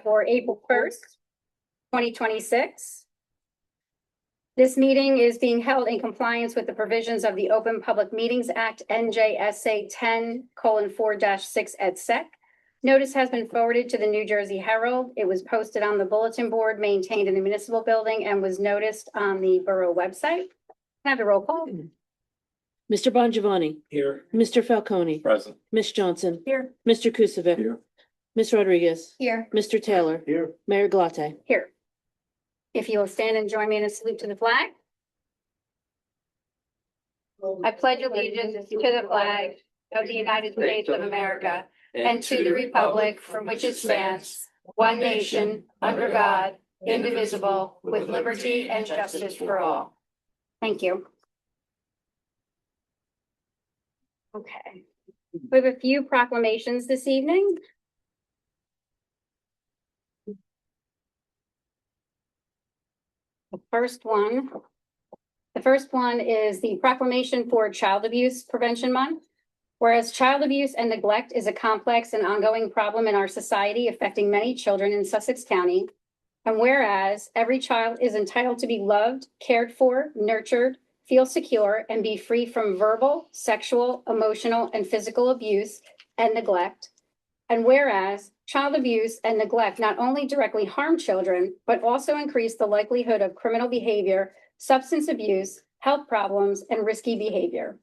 For April 1st, 2026. This meeting is being held in compliance with the provisions of the Open Public Meetings Act, NJSA 10:4-6 et seq. Notice has been forwarded to the New Jersey Herald. It was posted on the bulletin board maintained in the municipal building and was noticed on the borough website. Can I have a roll call? Mr. Bongiovanni. Here. Mr. Falcone. Present. Ms. Johnson. Here. Mr. Kukovic. Here. Ms. Rodriguez. Here. Mr. Taylor. Here. Mayor Galate. Here. If you will stand and join me in a salute to the flag. I pledge allegiance to the flag of the United States of America and to the republic for which it stands, one nation, under God, indivisible, with liberty and justice for all. Thank you. Okay. We have a few proclamations this evening. The first one is the proclamation for Child Abuse Prevention Month. Whereas child abuse and neglect is a complex and ongoing problem in our society affecting many children in Sussex County. And whereas every child is entitled to be loved, cared for, nurtured, feel secure, and be free from verbal, sexual, emotional, and physical abuse and neglect. And whereas child abuse and neglect not only directly harm children, but also increase the likelihood of criminal behavior, substance abuse, health problems, and risky behavior.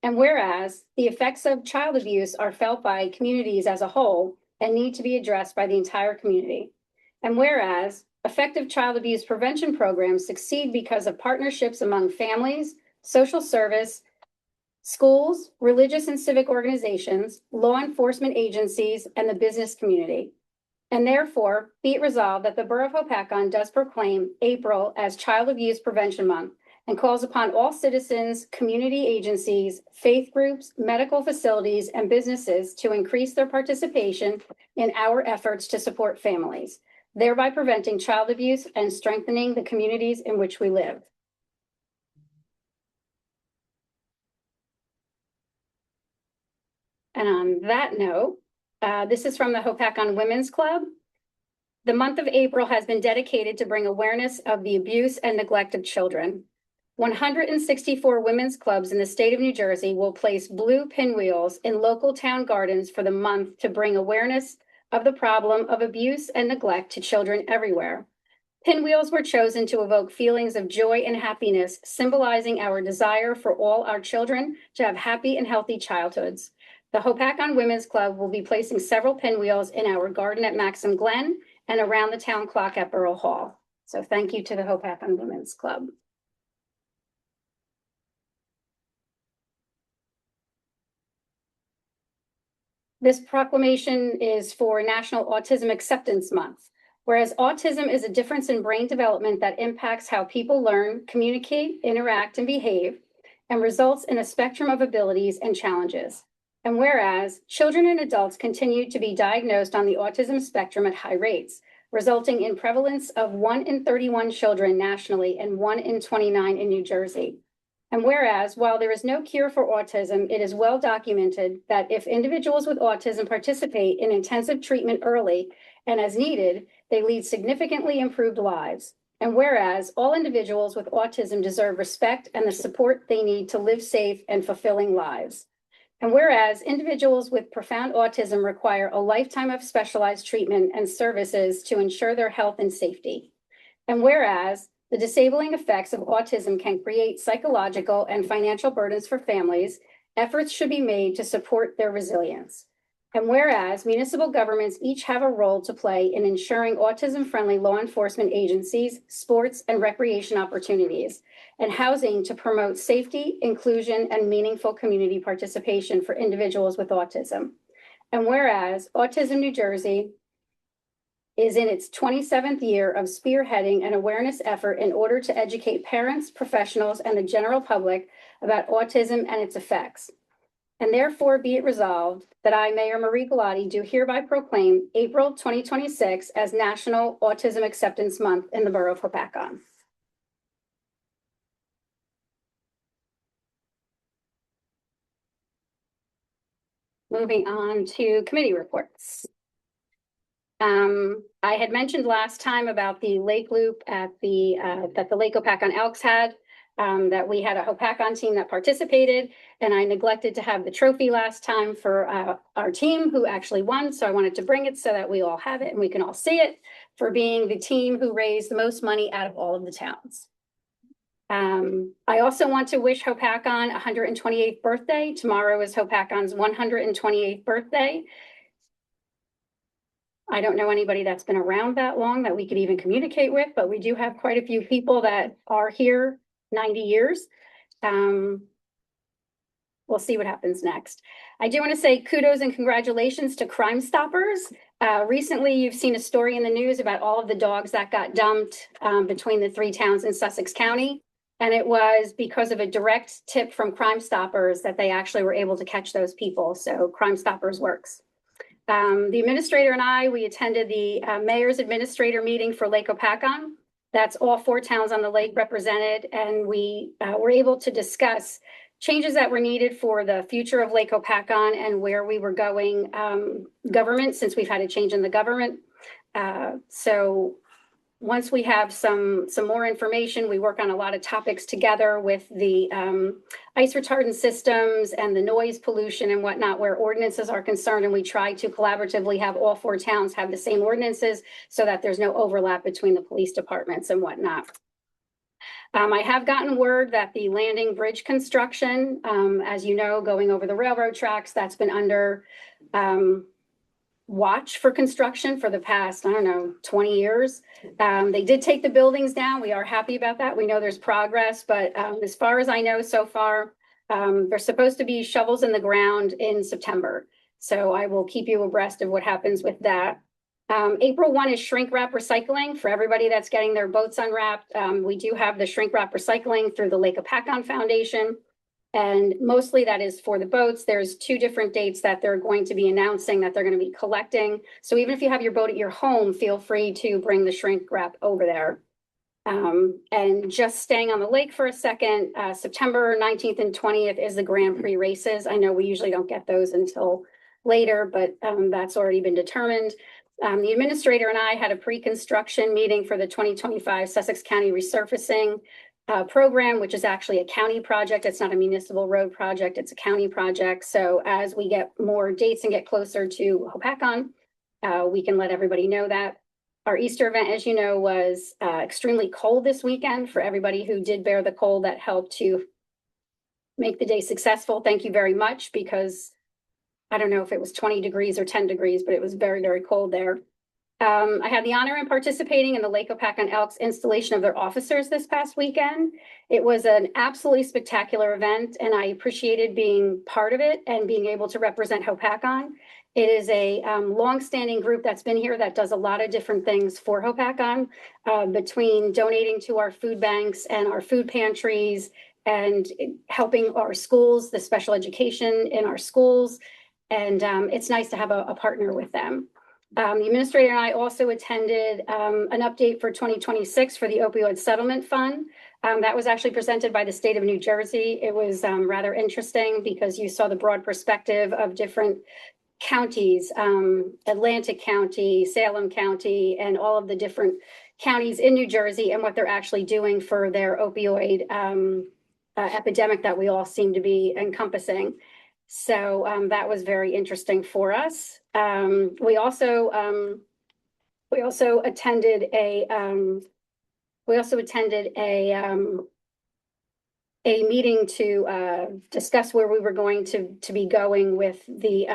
And whereas the effects of child abuse are felt by communities as a whole and need to be addressed by the entire community. And whereas effective child abuse prevention programs succeed because of partnerships among families, social service, schools, religious and civic organizations, law enforcement agencies, and the business community. And therefore, be it resolved that the Borough of Hopatcong does proclaim April as Child Abuse Prevention Month and calls upon all citizens, community agencies, faith groups, medical facilities, and businesses to increase their participation in our efforts to support families, thereby preventing child abuse and strengthening the communities in which we live. And on that note, this is from the Hopatcong Women's Club. The month of April has been dedicated to bring awareness of the abuse and neglect of children. 164 women's clubs in the state of New Jersey will place blue pinwheels in local town gardens for the month to bring awareness of the problem of abuse and neglect to children everywhere. Pinwheels were chosen to evoke feelings of joy and happiness, symbolizing our desire for all our children to have happy and healthy childhoods. The Hopatcong Women's Club will be placing several pinwheels in our garden at Maxim Glen and around the town clock at Borough Hall. So thank you to the Hopatcong Women's Club. This proclamation is for National Autism Acceptance Month. Whereas autism is a difference in brain development that impacts how people learn, communicate, interact, and behave, and results in a spectrum of abilities and challenges. And whereas children and adults continue to be diagnosed on the autism spectrum at high rates, resulting in prevalence of 1 in 31 children nationally and 1 in 29 in New Jersey. And whereas while there is no cure for autism, it is well documented that if individuals with autism participate in intensive treatment early and as needed, they lead significantly improved lives. And whereas all individuals with autism deserve respect and the support they need to live safe and fulfilling lives. And whereas individuals with profound autism require a lifetime of specialized treatment and services to ensure their health and safety. And whereas the disabling effects of autism can create psychological and financial burdens for families, efforts should be made to support their resilience. And whereas municipal governments each have a role to play in ensuring autism-friendly law enforcement agencies, sports and recreation opportunities, and housing to promote safety, inclusion, and meaningful community participation for individuals with autism. And whereas Autism New Jersey is in its 27th year of spearheading an awareness effort in order to educate parents, professionals, and the general public about autism and its effects. And therefore be it resolved that I, Mayor Marie Galati, do hereby proclaim April 2026 as National Autism Acceptance Month in the Borough of Hopatcong. Moving on to committee reports. I had mentioned last time about the Lake Loop at that the Lake Hopatcon Elks had, that we had a Hopatcon team that participated, and I neglected to have the trophy last time for our team who actually won. So I wanted to bring it so that we all have it and we can all see it for being the team who raised the most money out of all of the towns. I also want to wish Hopatcon 128th birthday. Tomorrow is Hopatcon's 128th birthday. I don't know anybody that's been around that long that we could even communicate with, but we do have quite a few people that are here 90 years. We'll see what happens next. I do want to say kudos and congratulations to Crime Stoppers. Recently, you've seen a story in the news about all of the dogs that got dumped between the 3 towns in Sussex County. And it was because of a direct tip from Crime Stoppers that they actually were able to catch those people. So Crime Stoppers works. The administrator and I, we attended the mayor's administrator meeting for Lake Hopatcon. That's all 4 towns on the lake represented, and we were able to discuss changes that were needed for the future of Lake Hopatcon and where we were going government, since we've had a change in the government. So once we have some more information, we work on a lot of topics together with the ice retardant systems and the noise pollution and whatnot, where ordinances are concerned. And we try to collaboratively have all 4 towns have the same ordinances so that there's no overlap between the police departments and whatnot. I have gotten word that the landing bridge construction, as you know, going over the railroad tracks, that's been under watch for construction for the past, 20 years. They did take the buildings down. We are happy about that. We know there's progress, but as far as I know so far, there's supposed to be shovels in the ground in September. So I will keep you abreast of what happens with that. April 1 is shrink wrap recycling for everybody that's getting their boats unwrapped. We do have the shrink wrap recycling through the Lake Hopatcon Foundation. And mostly that is for the boats. There's 2 different dates that they're going to be announcing that they're going to be collecting. So even if you have your boat at your home, feel free to bring the shrink wrap over there. And just staying on the lake for a second, September 19th and 20th is the Grand Prix races. I know we usually don't get those until later, but that's already been determined. The administrator and I had a pre-construction meeting for the 2025 Sussex County resurfacing program, which is actually a county project. It's not a municipal road project. It's a county project. So as we get more dates and get closer to Hopatcon, we can let everybody know that. Our Easter event, as you know, was extremely cold this weekend. For everybody who did bear the cold, that helped to make the day successful. Thank you very much, because I don't know if it was 20 degrees or 10 degrees, but it was very, very cold there. I had the honor in participating in the Lake Hopatcon Elks installation of their officers this past weekend. It was an absolutely spectacular event, and I appreciated being part of it and being able to represent Hopatcon. It is a longstanding group that's been here that does a lot of different things for Hopatcon, between donating to our food banks and our food pantries and helping our schools, the special education in our schools. And it's nice to have a partner with them. The administrator and I also attended an update for 2026 for the opioid settlement fund. That was actually presented by the state of New Jersey. It was rather interesting because you saw the broad perspective of different counties, Atlantic County, Salem County, and all of the different counties in New Jersey and what they're actually doing for their opioid epidemic that we all seem to be encompassing. So that was very interesting for us. We also attended a meeting to discuss where we were going to be going with the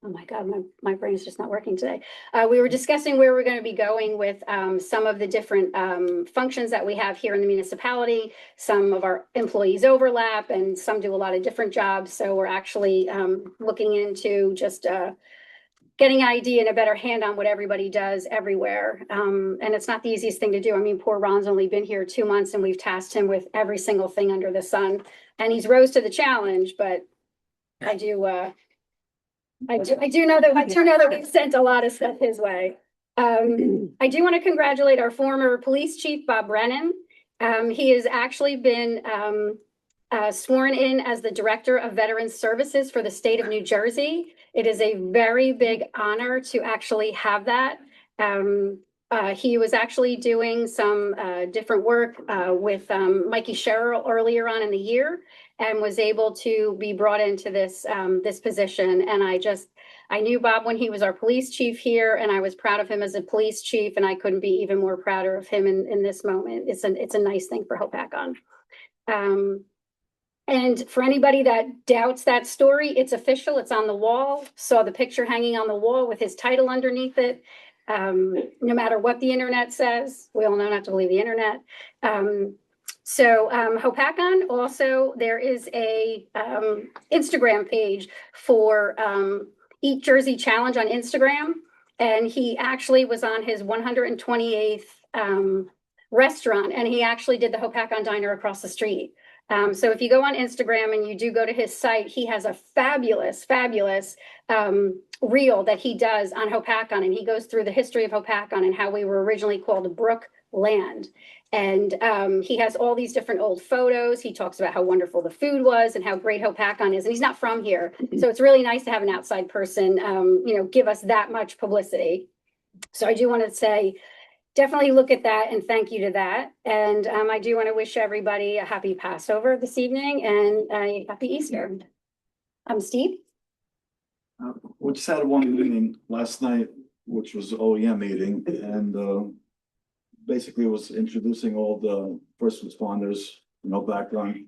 oh my God, my brain is just not working today. We were discussing where we're going to be going with some of the different functions that we have here in the municipality. Some of our employees overlap and some do a lot of different jobs. So we're actually looking into just getting an idea and a better hand on what everybody does everywhere. And it's not the easiest thing to do. I mean, poor Ron's only been here 2 months and we've tasked him with every single thing under the sun. And he's rose to the challenge, but I do know that we've sent a lot of stuff his way. I do want to congratulate our former police chief, Bob Brennan. He has actually been sworn in as the Director of Veterans Services for the state of New Jersey. It is a very big honor to actually have that. He was actually doing some different work with Mikey Sherrill earlier on in the year and was able to be brought into this position. And I knew Bob when he was our police chief here, and I was proud of him as a police chief, and I couldn't be even more prouder of him in this moment. It's a nice thing for Hopakon. And for anybody that doubts that story, it's official. It's on the wall. Saw the picture hanging on the wall with his title underneath it. No matter what the internet says, we all know not to believe the internet. Hopakon also, there is a Instagram page for Eat Jersey Challenge on Instagram. And he actually was on his 128th restaurant, and he actually did the Hopakon Diner across the street. So if you go on Instagram and you do go to his site, he has a fabulous reel that he does on Hopakon, and he goes through the history of Hopakon and how we were originally called Brookland. And he has all these different old photos. He talks about how wonderful the food was and how great Hopakon is. And he's not from here. So it's really nice to have an outside person, give us that much publicity. So I do want to say, definitely look at that and thank you to that. And I do want to wish everybody a happy Passover this evening and a happy Easter. Steve? We just had one meeting last night, which was OEM meeting, and basically was introducing all the first responders, background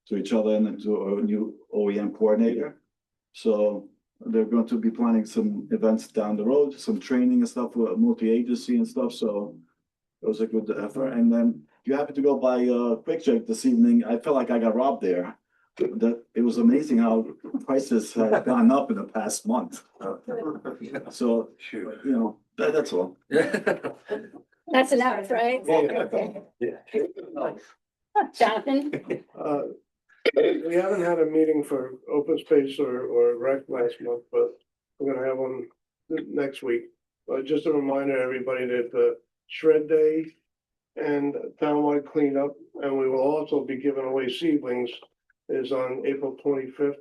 to each other and then to a new OEM coordinator. So they're going to be planning some events down the road, some training and stuff for multi-agency and stuff. So it was a good effort. And then if you happen to go by Quick Check this evening, I felt like I got robbed there. It was amazing how prices have gone up in the past month. So, that's all. That's enough, right? Jonathan? We haven't had a meeting for open space or rec last month, but we're gonna have one next week. But just a reminder, everybody, that the shred day and townwide cleanup, and we will also be giving away seedlings, is on April 25th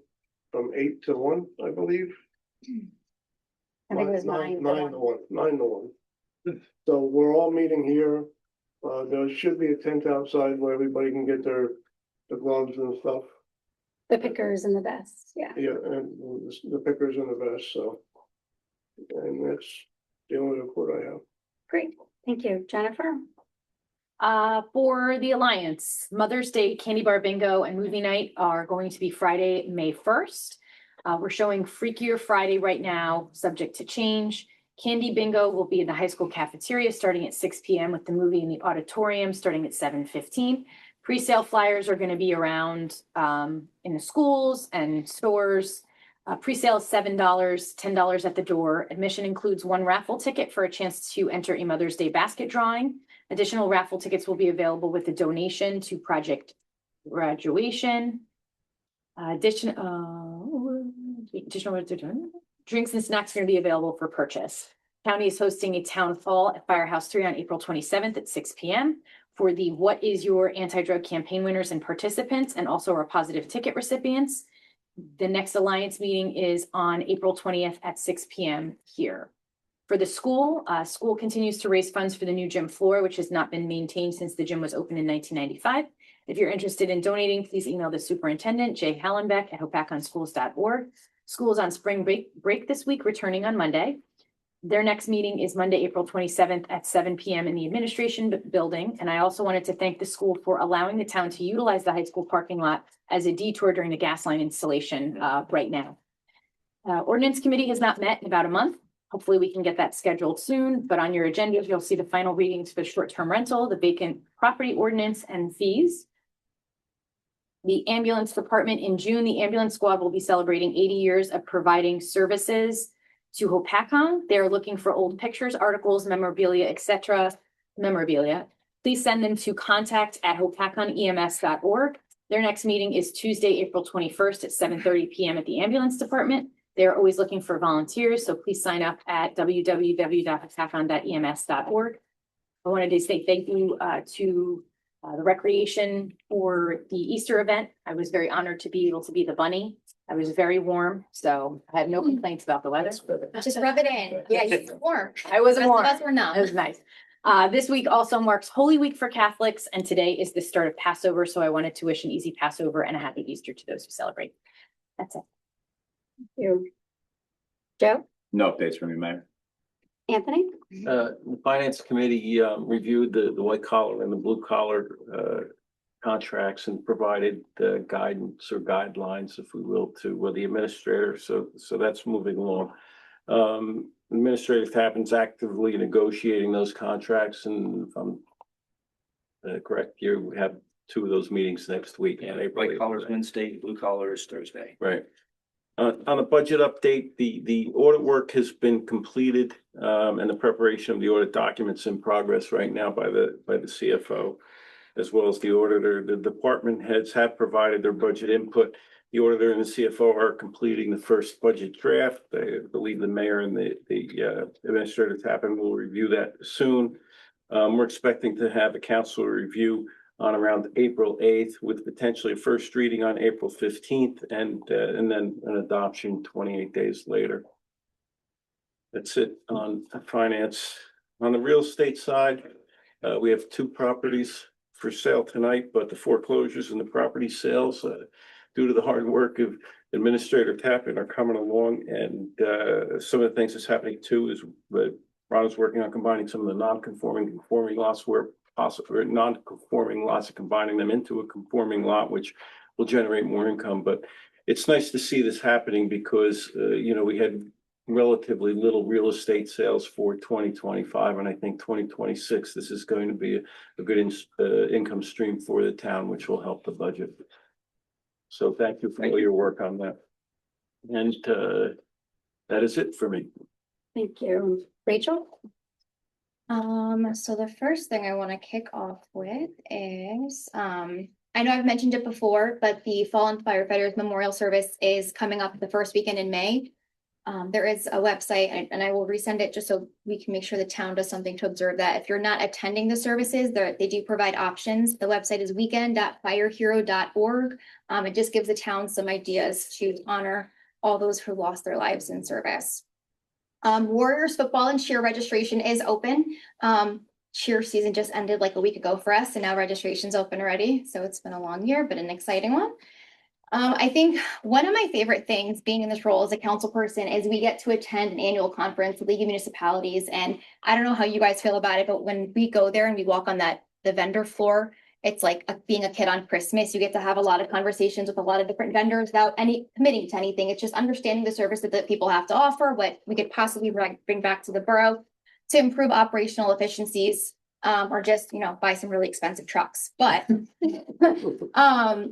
from 8 to 1, I believe. I think it was 9 to 1. So we're all meeting here. There should be a tent outside where everybody can get the gloves and stuff. The pickers and the vests, yeah. Yeah, and the pickers and the vests, so. And that's the only report I have. Great, thank you. Jennifer? For the Alliance, Mother's Day Candy Bar Bingo and Movie Night are going to be Friday, May 1st. We're showing Freakier Friday right now, subject to change. Candy Bingo will be in the high school cafeteria starting at 6 p.m. with the movie in the auditorium starting at 7:15. Pre-sale flyers are going to be around in the schools and stores. Pre-sale is $7, $10 at the door. Admission includes one raffle ticket for a chance to enter a Mother's Day basket drawing. Additional raffle tickets will be available with a donation to Project Graduation. Additional drinks and snacks are going to be available for purchase. County is hosting a town hall at Firehouse 3 on April 27th at 6 p.m. for the What is Your Anti-Drug Campaign winners and participants, and also our positive ticket recipients. The next Alliance meeting is on April 20th at 6 p.m. here. For the school, school continues to raise funds for the new gym floor, which has not been maintained since the gym was opened in 1995. If you're interested in donating, please email the superintendent, Jay Hallenbeck, at hopakonschools.org. School is on spring break this week, returning on Monday. Their next meeting is Monday, April 27th at 7 p.m. in the administration building. And I also wanted to thank the school for allowing the town to utilize the high school parking lot as a detour during the gas line installation right now. Ordinance committee has not met in about a month. Hopefully we can get that scheduled soon, but on your agenda, you'll see the final readings for short-term rental, the vacant property ordinance, and fees. The ambulance department in June, the ambulance squad will be celebrating 80 years of providing services to Hopakon. They're looking for old pictures, articles, memorabilia, etc. Please send them to contact@hopakonems.org. Their next meeting is Tuesday, April 21st at 7:30 p.m. at the ambulance department. They're always looking for volunteers, so please sign up at www.hopakon.ems.org. I wanted to say thank you to the recreation for the Easter event. I was very honored to be able to be the bunny I was very warm, so I have no complaints about the weather. Just rub it in. Yeah, it's warm. I was The rest warm. of us were numb. It was nice. This week also marks Holy Week for Catholics, and today is the start of Passover, so I wanted to wish an easy Passover and a happy Easter to those who celebrate. That's it. You. Joe, No updates from you, Mayor. Anthony? The finance committee reviewed the white collar and the blue collar contracts and provided the guidance or guidelines, if we will, to the administrator. So that's moving along. Administrator Tappan's actively negotiating those contracts, and if I'm correct, you have 2 of those meetings next week. Yeah, on April white collar is 8th. Wednesday, blue collar is Thursday. Right. On the budget update, the audit work has been completed, and the preparation of the audit documents in progress right now by the CFO, as well as the auditor. The department heads have provided their budget input. The auditor and the CFO are completing the first budget draft. I believe the mayor and the administrator Tappan will review that soon. We're expecting to have a council review on around April 8th, with potentially a first reading on April 15th and then an adoption 28 days later. That's it on finance. On the real estate side, we have 2 properties for sale tonight, but the foreclosures and the property sales, due to the hard work of Administrator Tappan, are coming along. And some of the things that's happening too is that Ron is working on combining some of the non-conforming lots where possible, or non-conforming lots, and combining them into a conforming lot, which will generate more income. But it's nice to see this happening because, we had relatively little real estate sales for 2025. And I think 2026, this is going to be a good income stream for the town, which will help the budget. So thank you for all your work on that. And that is it for me. Thank you. Rachel? So the first thing I want to kick off with is, I know I've mentioned it before, but the Fallen Firefighters Memorial Service is coming up the first weekend in May. There is a website, and I will resend it just so we can make sure the town does something to observe that. If you're not attending the services, they do provide options. The website is weekend.firehero.org. It just gives the town some ideas to honor all those who lost their lives in service. Warriors football and cheer registration is open. Cheer season just ended like a week ago for us, and now registration's open already. So it's been a long year, but an exciting one. I think one of my favorite things being in this role as a council person is we get to attend an annual conference with League of Municipalities. And I don't know how you guys feel about it, but when we go there and we walk on the vendor floor, it's like being a kid on Christmas. You get to have a lot of conversations with a lot of different vendors without any committing to anything. It's just understanding the services that people have to offer, what we could possibly bring back to the borough to improve operational efficiencies, or just, buy some really expensive trucks. But I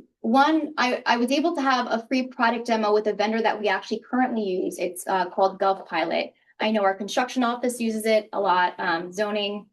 was able to have a free product demo with a vendor that we actually currently use. It's called GovPilot. I know our construction office uses it a lot, zoning.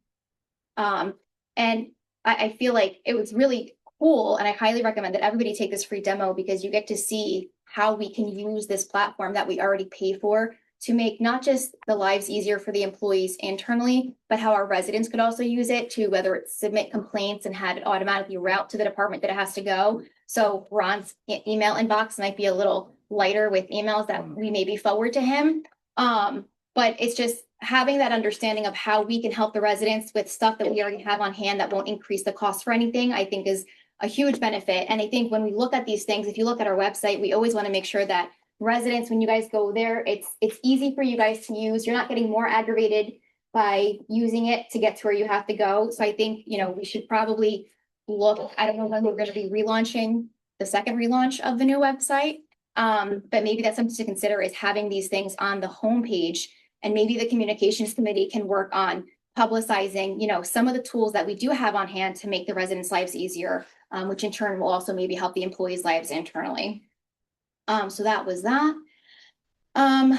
And I feel like it was really cool, and I highly recommend that everybody take this free demo because you get to see how we can use this platform that we already pay for to make not just the lives easier for the employees internally, but how our residents could also use it to, whether it's submit complaints and have it automatically route to the department that it has to go. So Ron's email inbox might be a little lighter with emails that we maybe forward to him. But it's just having that understanding of how we can help the residents with stuff that we already have on hand that won't increase the cost for anything, I think is a huge benefit. And I think when we look at these things, if you look at our website, we always want to make sure that residents, when you guys go there, it's easy for you guys to use. You're not getting more aggravated by using it to get to where you have to go. So I think, we should probably look, I don't know when we're going to be relaunching the second relaunch of the new website. But maybe that's something to consider, is having these things on the homepage, and maybe the communications committee can work on publicizing, some of the tools that we do have on hand to make the residents' lives easier, which in turn will also maybe help the employees' lives internally. So that was that. And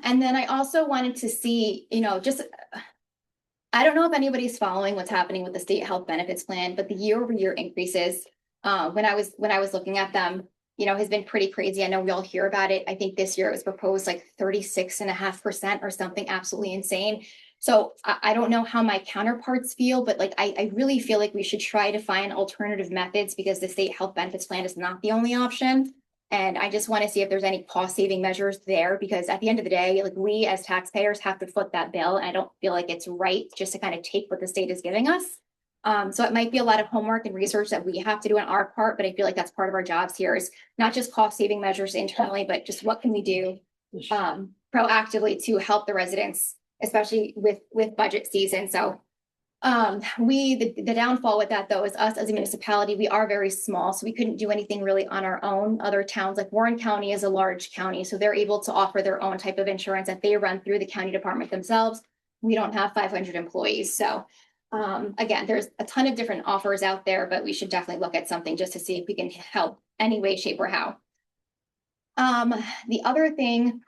then I also wanted to see, I don't know if anybody's following what's happening with the state health benefits plan, but the year-over-year increases, when I was looking at them, has been pretty crazy. I know we all hear about it. I think this year it was proposed like 36.5% or something absolutely insane. So I don't know how my counterparts feel, but I really feel like we should try to find alternative methods, because the state health benefits plan is not the only option. And I just want to see if there's any cost saving measures there, because at the end of the day, like, we as taxpayers have to foot that bill. And I don't feel like it's right just to kind of take what the state is giving us. So it might be a lot of homework and research that we have to do on our part, but I feel like that's part of our jobs here, is not just cost saving measures internally, but just what can we do proactively to help the residents, especially with budget season. So the downfall with that, though, is us as a municipality, we are very small, so we couldn't do anything really on our own. Other towns, like Warren County, is a large county, so they're able to offer their own type of insurance that they run through the county department themselves. We don't have 500 employees, so again, there's a ton of different offers out there, but we should definitely look at something just to see if we can help any way, shape, or how. The other thing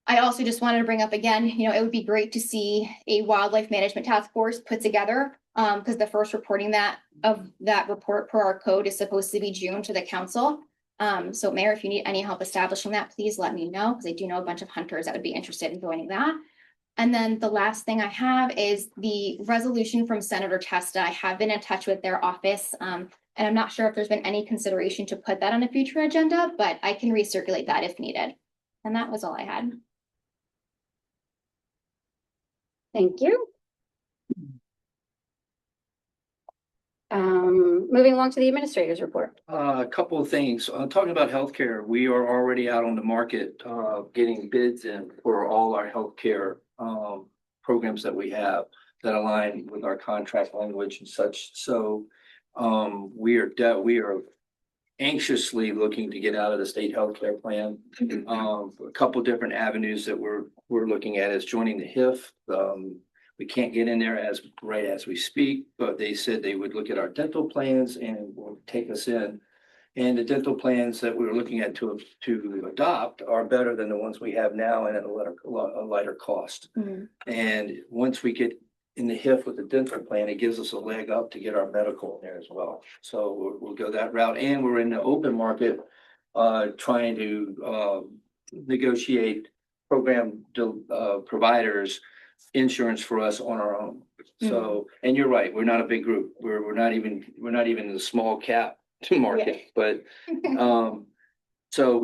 I also just wanted to bring up again, it would be great to see a wildlife management task force put together, because the first reporting of that report per our code is supposed to be June to the council. So Mayor, if you need any help establishing that, please let me know, because I do know a bunch of hunters that would be interested in joining that. And then the last thing I have is the resolution from Senator Testa. I have been in touch with their office, and I'm not sure if there's been any consideration to put that on a future agenda, but I can recirculate that if needed. And that was all I had. Thank you. Moving along to the administrator's report. A couple of things, talking about healthcare, we are already out on the market, getting bids in for all our healthcare, programs that we have that align with our contract language and such. So, we are anxiously looking to get out of the state healthcare plan. A couple different avenues that we're looking at is joining the HIF. We can't get in there as we speak, but they said they would look at our dental plans and will take us in. And the dental plans that we were looking at to adopt are better than the ones we have now and at a lighter cost. And once we get in the HIF with the dental plan, it gives us a leg up to get our medical in there as well. So we'll go that route. And we're in the open market, trying to negotiate program providers insurance for us on our own. So, and you're right, we're not a big group. We're not even in the small cap market, but so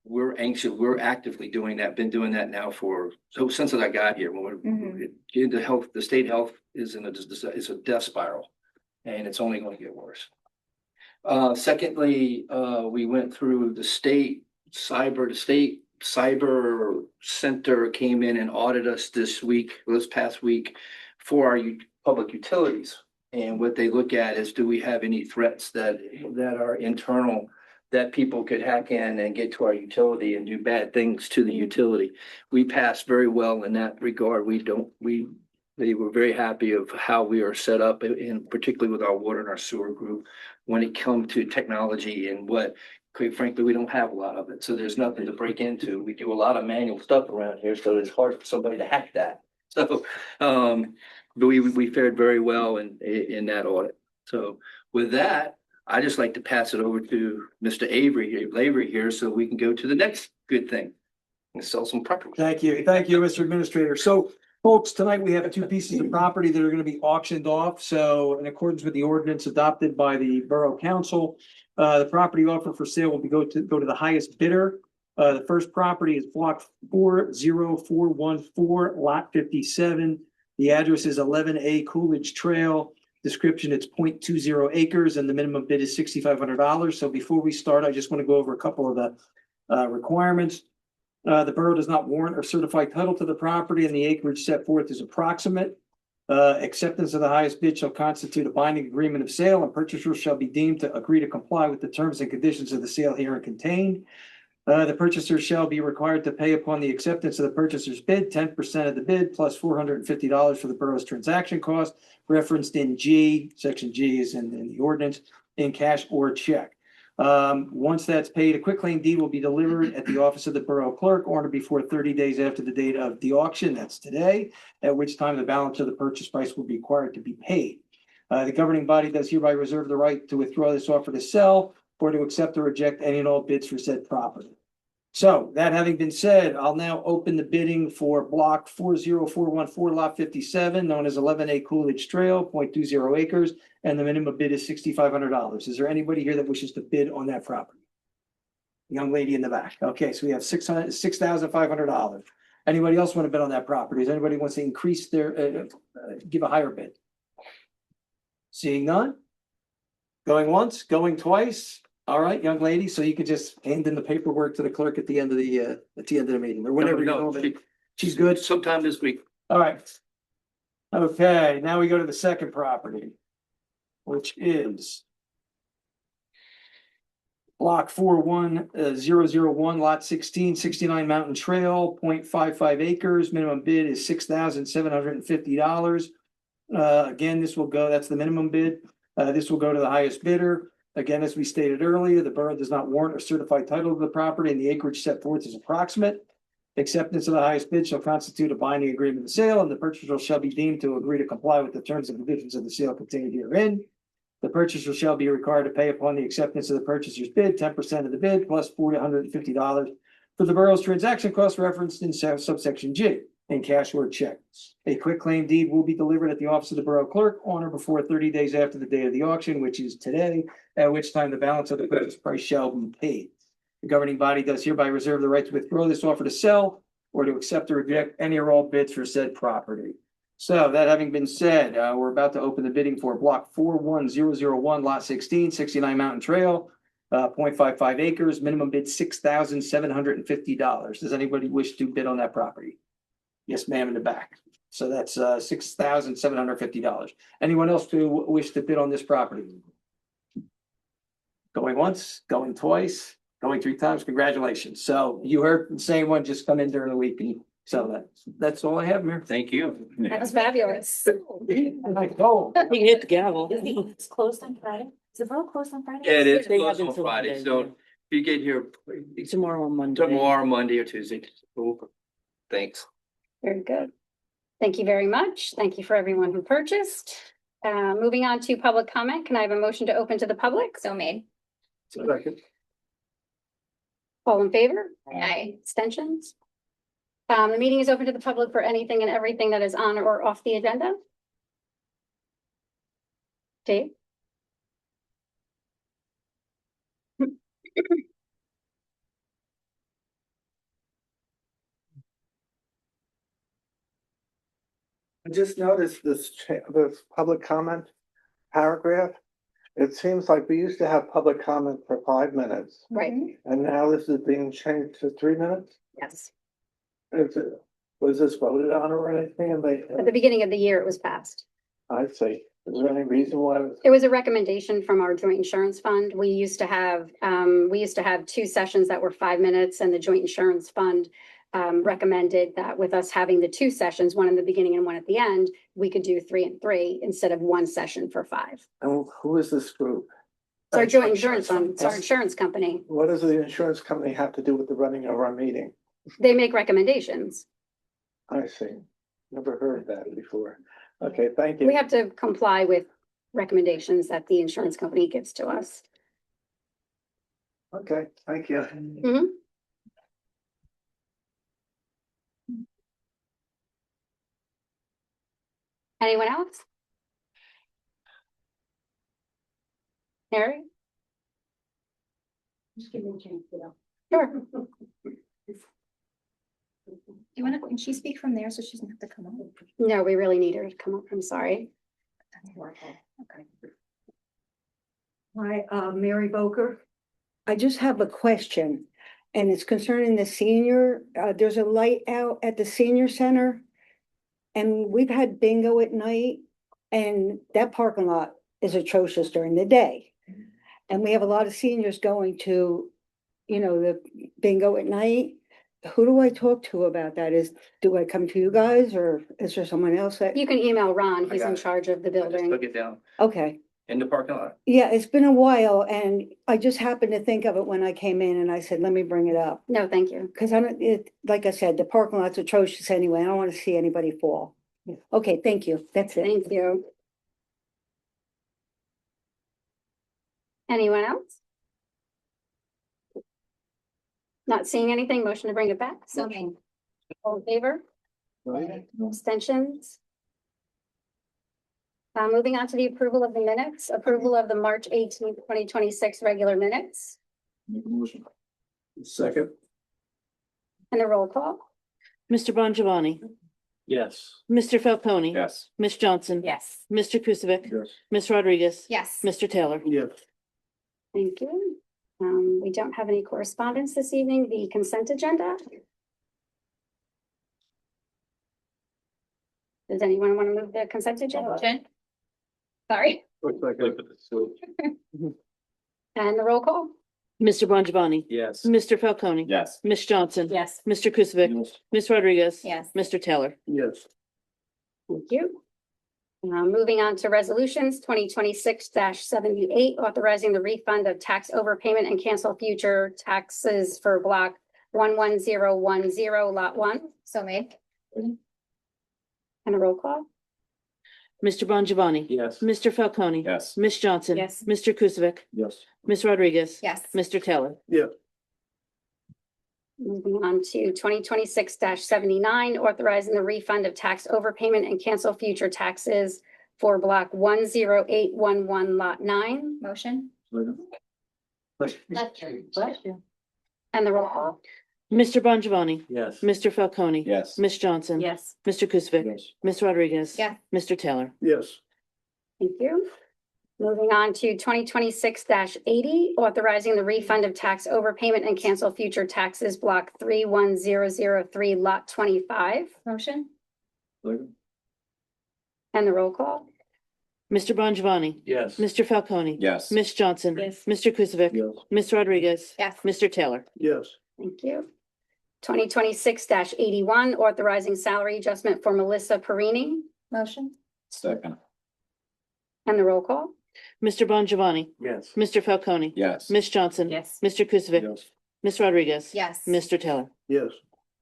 we're anxious. We're actively doing that. Been doing that now since I got here. When the state health is it's a death spiral, and it's only going to get worse. Secondly, we went through the state cyber center came in and audited us this past week for our public utilities. And what they look at is, do we have any threats that are internal that people could hack in and get to our utility and do bad things to the utility? We passed very well in that regard. They were very happy of how we are set up, and particularly with our water and our sewer group when it comes to technology and what, quite frankly, we don't have a lot of it. So there's nothing to break into. We do a lot of manual stuff around here, so it's hard for somebody to hack that. So, but we fared very well in that audit. So with that, I just like to pass it over to Mr. Lavery here, so we can go to the next good thing and sell some property. Thank you, Mr. Administrator. So, folks, tonight we have two pieces of property that are going to be auctioned off. So, in accordance with the ordinance adopted by the Borough Council, the property offer for sale will go to the highest bidder. The first property is block 40414, lot 57. The address is 11A Coolidge Trail. Description, it's 0.20 acres, and the minimum bid is $6,500. So before we start, I just want to go over a couple of the requirements. The borough does not warrant or certify title to the property, and the acreage set forth is approximate. Acceptance of the highest bid shall constitute a binding agreement of sale, and purchasers shall be deemed to agree to comply with the terms and conditions of the sale herein contained. The purchaser shall be required to pay upon the acceptance of the purchaser's bid 10% of the bid plus $450 for the borough's transaction cost, referenced in G. Section G is in the ordinance, in cash or check. Once that's paid, a quitclaim deed will be delivered at the office of the borough clerk on or before 30 days after the date of the auction. That's today, at which time the balance of the purchase price will be required to be paid. The governing body does hereby reserve the right to withdraw this offer to sell or to accept or reject any and all bids for said property. So that having been said, I'll now open the bidding for block 40414, lot 57, known as 11A Coolidge Trail, 0.20 acres, and the minimum bid is $6,500. Is there anybody here that wishes to bid on that property? Young lady in the back. Okay, so we have $6,500. Anybody else want to bid on that property? Does anybody wants to increase their, give a higher bid? Seeing none? Going once, going twice? All right, young lady, so you could just hand in the paperwork to the clerk at the end of the meeting or whenever. No, She's good? Sometime this week. All right. Okay, now we go to the second property, which is block 41001, lot 16, 69 Mountain Trail, 0.55 acres. Minimum bid is $6,750. Again, this will go, that's the minimum bid. This will go to the highest bidder. Again, as we stated earlier, the borough does not warrant a certified title of the property and the acreage set forth is approximate. Acceptance of the highest bid shall constitute a binding agreement of sale, and the purchaser shall be deemed to agree to comply with the terms and conditions of the sale contained herein. The purchaser shall be required to pay upon the acceptance of the purchaser's bid, 10% of the bid plus $450 for the borough's transaction costs referenced in subsection G in cash or check. A quitclaim deed will be delivered at the office of the borough clerk on or before 30 days after the day of the auction, which is today, at which time the balance of the purchase price shall be paid. The governing body does hereby reserve the right to withdraw this offer to sell or to accept or reject any or all bids for said property. So that having been said, we're about to open the bidding for block 41001, lot 16, 69 Mountain Trail, 0.55 acres, minimum bid $6,750. Does anybody wish to bid on that property? Yes, ma'am, in the back. So that's $6,750. Anyone else who wish to bid on this property? Going once, going twice, going three times. Congratulations. So you heard the same one, just come in during the week. And so that's all I have, Mayor. Thank you. That was fabulous. I go. You can hit the gavel. It's closed on Friday. Is the borough closed on Friday? It is They closed have on until Friday, Monday, so yeah. if you get here Tomorrow on Monday. tomorrow, Monday or Tuesday. Cool. Thanks. Very good. Thank you very much. Thank you for everyone who purchased. Moving on to public comment. Can I have a motion to open to the public? So made. Second. All in favor? Aye. Abstentions? The meeting is open to the public for anything and everything that is on or off the agenda. Dave? I just noticed this public comment paragraph. It seems like we used to have public comment for 5 minutes, Right, and now this is being changed to 3 minutes? yes. Was this voted on or anything? At the beginning of the year, it was passed. I see. Is there any reason why? It was a recommendation from our joint insurance fund. We used to have 2 sessions that were 5 minutes, and the joint insurance fund recommended that with us having the 2 sessions, one in the beginning and one at the end, we could do 3 and 3 instead of 1 session for 5. And who is this group? It's our joint insurance fund, it's our insurance company. What does the insurance company have to do with the running of our meeting? They make recommendations. I see. Never heard that before. Okay, thank you. We have to comply with recommendations that the insurance company gives to us. Okay, thank you. Mhm. Anyone else? Harry? Sure. You wanna, can she speak from there so she doesn't have to come up? No, we really need her to come up. I'm sorry. Okay. Hi, Mary Boker. I just have a question, and it's concerning the senior, there's a light out at the senior center. And we've had bingo at night, and that parking lot is atrocious during the day. And we have a lot of seniors going to, the bingo at night. Who do I talk to about that? Do I come to you guys, or is there someone else that? You can email Ron. I He's got in it. charge of the I just building. took it down Okay. in the parking lot. Yeah, it's been a while, and I just happened to think of it when I came in, and I said, let me bring it up. No, thank you. Cause like I said, the parking lot's atrocious anyway. I don't want to see anybody fall. Okay, thank you. That's it. Thank you. Anyone else? Not seeing anything. Motion to bring it back. So made. All in favor? Abstentions? Moving on to the approval of the minutes, approval of the March 18th, 2026 regular minutes. Make a motion. Second. And the roll call? Mr. Bongiovanni, Yes. Mr. Falcone. Yes. Ms. Johnson. Yes. Mr. Kusivik. Yes. Ms. Rodriguez. Yes. Mr. Taylor. Yes. Thank you. We don't have any correspondence this evening. The consent agenda. Does anyone want to move the consent agenda? Motion. Sorry. Looks like Look at the switch. And the roll call? Mr. Bongiovanni, Yes. Mr. Falcone. Yes. Ms. Johnson. Yes. Mr. Kusivik. Yes. Ms. Rodriguez. Yes. Mr. Taylor. yes. Thank you. Moving on to resolutions 2026-78, authorizing the refund of tax overpayment and cancel future taxes for block 11010, lot 1. So made. And a roll call? Mr. Bongiovanni. Yes. Mr. Falcone. Yes. Ms. Johnson. Yes. Mr. Kusivik. Yes. Ms. Rodriguez. Yes. Mr. Taylor. Yes. Moving on to 2026-79, authorizing the refund of tax overpayment and cancel future taxes for block 10811, lot 9. Motion. Second. Bless you. And the roll call? Mr. Bongiovanni. Yes. Mr. Falcone. Yes. Ms. Johnson. Yes. Mr. Kusivik. Yes. Ms. Rodriguez. Yes. Mr. Taylor. Yes. Thank you. Moving on to 2026-80, authorizing the refund of tax overpayment and cancel future taxes, block 31003, lot 25. Motion. Second. And the roll call? Mr. Bongiovanni. Yes. Mr. Falcone. Yes. Ms. Johnson. Yes. Mr. Kusivik. Yes. Ms. Rodriguez. Yes. Mr. Taylor. Yes. Thank you. 2026-81, authorizing salary adjustment for Melissa Perini. Motion. Second. And the roll call? Mr. Bongiovanni. Yes. Mr. Falcone. Yes. Ms. Johnson. Yes. Mr. Kusivik. Yes. Ms. Rodriguez. Yes. Mr. Taylor. Yes.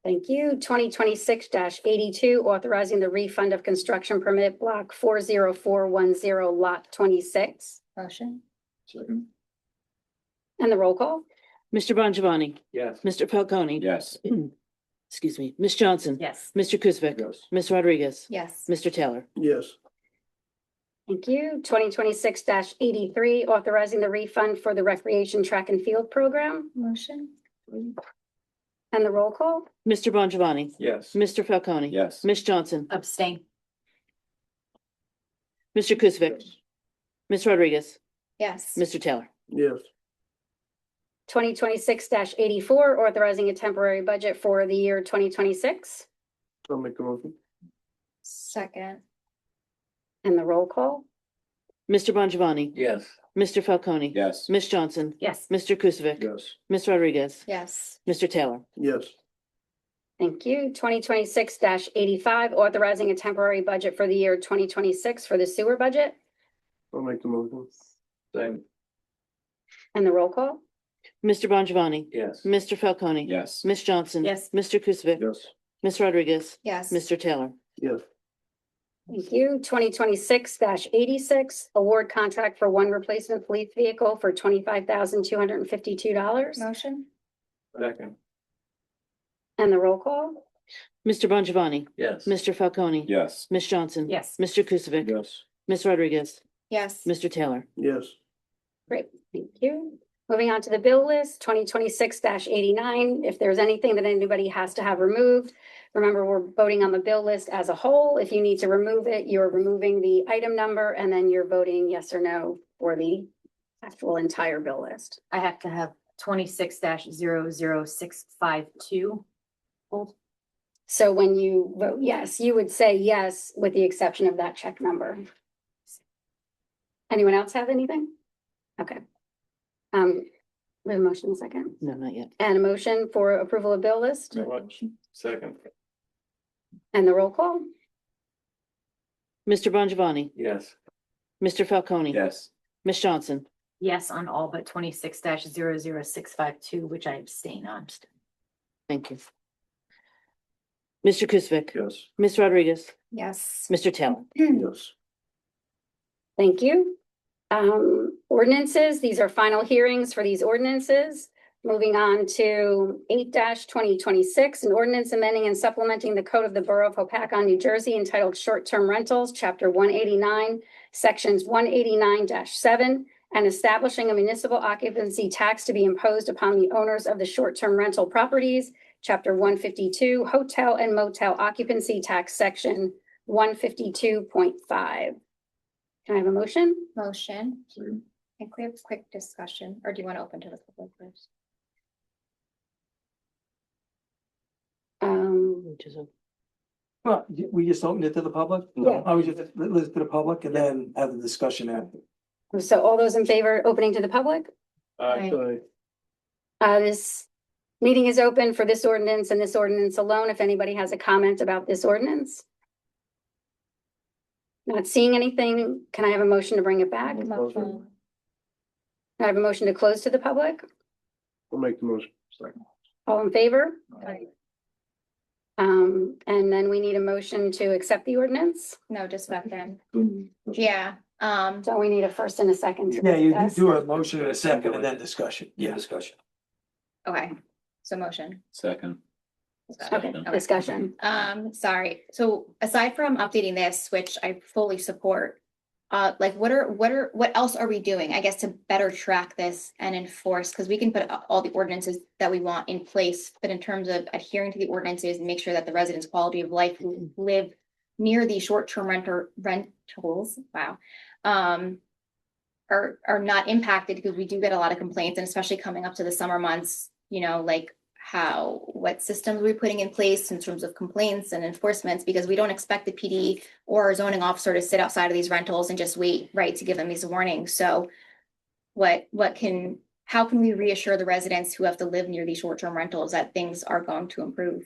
Thank you. 2026-82, authorizing the refund of construction permit block 40410, lot 26. Motion. Second. And the roll call? Mr. Bongiovanni. Yes. Mr. Falcone. Yes. Excuse me. Ms. Johnson. Yes. Mr. Kusivik. Yes. Ms. Rodriguez. Yes. Mr. Taylor. Yes. Thank you. 2026-83, authorizing the refund for the recreation track and field program. Motion. And the roll call? Mr. Bongiovanni. Yes. Mr. Falcone. Yes. Ms. Johnson. Abstain. Mr. Kusivik. Ms. Rodriguez. Yes. Mr. Taylor. Yes. 2026-84, authorizing a temporary budget for the year 2026. I'll make a motion. Second. And the roll call? Mr. Bongiovanni. Yes. Mr. Falcone. Yes. Ms. Johnson. Yes. Mr. Kusivik. Yes. Ms. Rodriguez. Yes. Mr. Taylor. Yes. Thank you. 2026-85, authorizing a temporary budget for the year 2026 for the sewer budget. I'll make the motion. Same. And the roll call? Mr. Bongiovanni. Yes. Mr. Falcone. Yes. Ms. Johnson. Yes. Mr. Kusivik. Yes. Ms. Rodriguez. Yes. Mr. Taylor. Yes. Thank you. 2026-86, award contract for one replacement police vehicle for $25,252. Motion. Second. And the roll call? Mr. Bongiovanni. Yes. Mr. Falcone. Yes. Ms. Johnson. Yes. Mr. Kusivik. Yes. Ms. Rodriguez. Yes. Mr. Taylor. Yes. Great, thank you. Moving on to the bill list, 2026-89. If there's anything that anybody has to have removed, remember, we're voting on the bill list as a whole. If you need to remove it, you're removing the item number and then you're voting yes or no for the actual entire bill list. I have to have 26-00652. Hold. So when you vote yes, you would say yes with the exception of that check number. Anyone else have anything? Okay. We have a motion in a second. No, not yet. And a motion for approval of bill list Second. and the roll call? Mr. Bongiovanni. Yes. Mr. Falcone. Yes. Ms. Johnson. Yes on all but 26-00652, which I abstain on. Thank you. Mr. Kusivik. Yes. Ms. Rodriguez. Yes. Mr. Taylor. Yes. Thank you. Ordinances, these are final hearings for these ordinances. Moving on to 8-2026, an ordinance amending and supplementing the code of the Borough of Hopatcong, New Jersey entitled Short-Term Rentals, Chapter 189, Sections 189-7 and establishing a municipal occupancy tax to be imposed upon the owners of the short-term rental properties, Chapter 152, Hotel and Motel Occupancy Tax, Section 152.5. Can I have a motion? Motion. And we have a quick discussion, or do you want to open to the public first? Which is a- Well, we just opened it to the public? Yeah. I was just, let's to the public and then have the discussion after. So all those in favor opening to the public? Aye. This meeting is open for this ordinance and this ordinance alone. If anybody has a comment about this ordinance. Not seeing anything, can I have a motion to bring it back? Can Motion. I have a motion to close to the public? I'll make the motion. All in favor? Aye. And then we need a motion to accept the ordinance. No, just back then. Boom. Yeah, So we need a first and a second. to Yeah, you discuss. do a motion in a second and then discussion. Yeah, Yeah. discussion. okay, so motion. Second. Okay, discussion. Sorry, so aside from updating this, which I fully support. Like what else are we doing, I guess, to better track this and enforce, because we can put all the ordinances that we want in place, but in terms of adhering to the ordinances and make sure that the residents' quality of life who live near these short-term rentals, wow. Are not impacted, because we do get a lot of complaints, and especially coming up to the summer months, you know, like what systems are we putting in place in terms of complaints and enforcements, because we don't expect the PD or our zoning officer to sit outside of these rentals and just wait, right, to give them these warnings. So how can we reassure the residents who have to live near these short-term rentals that things are going to improve?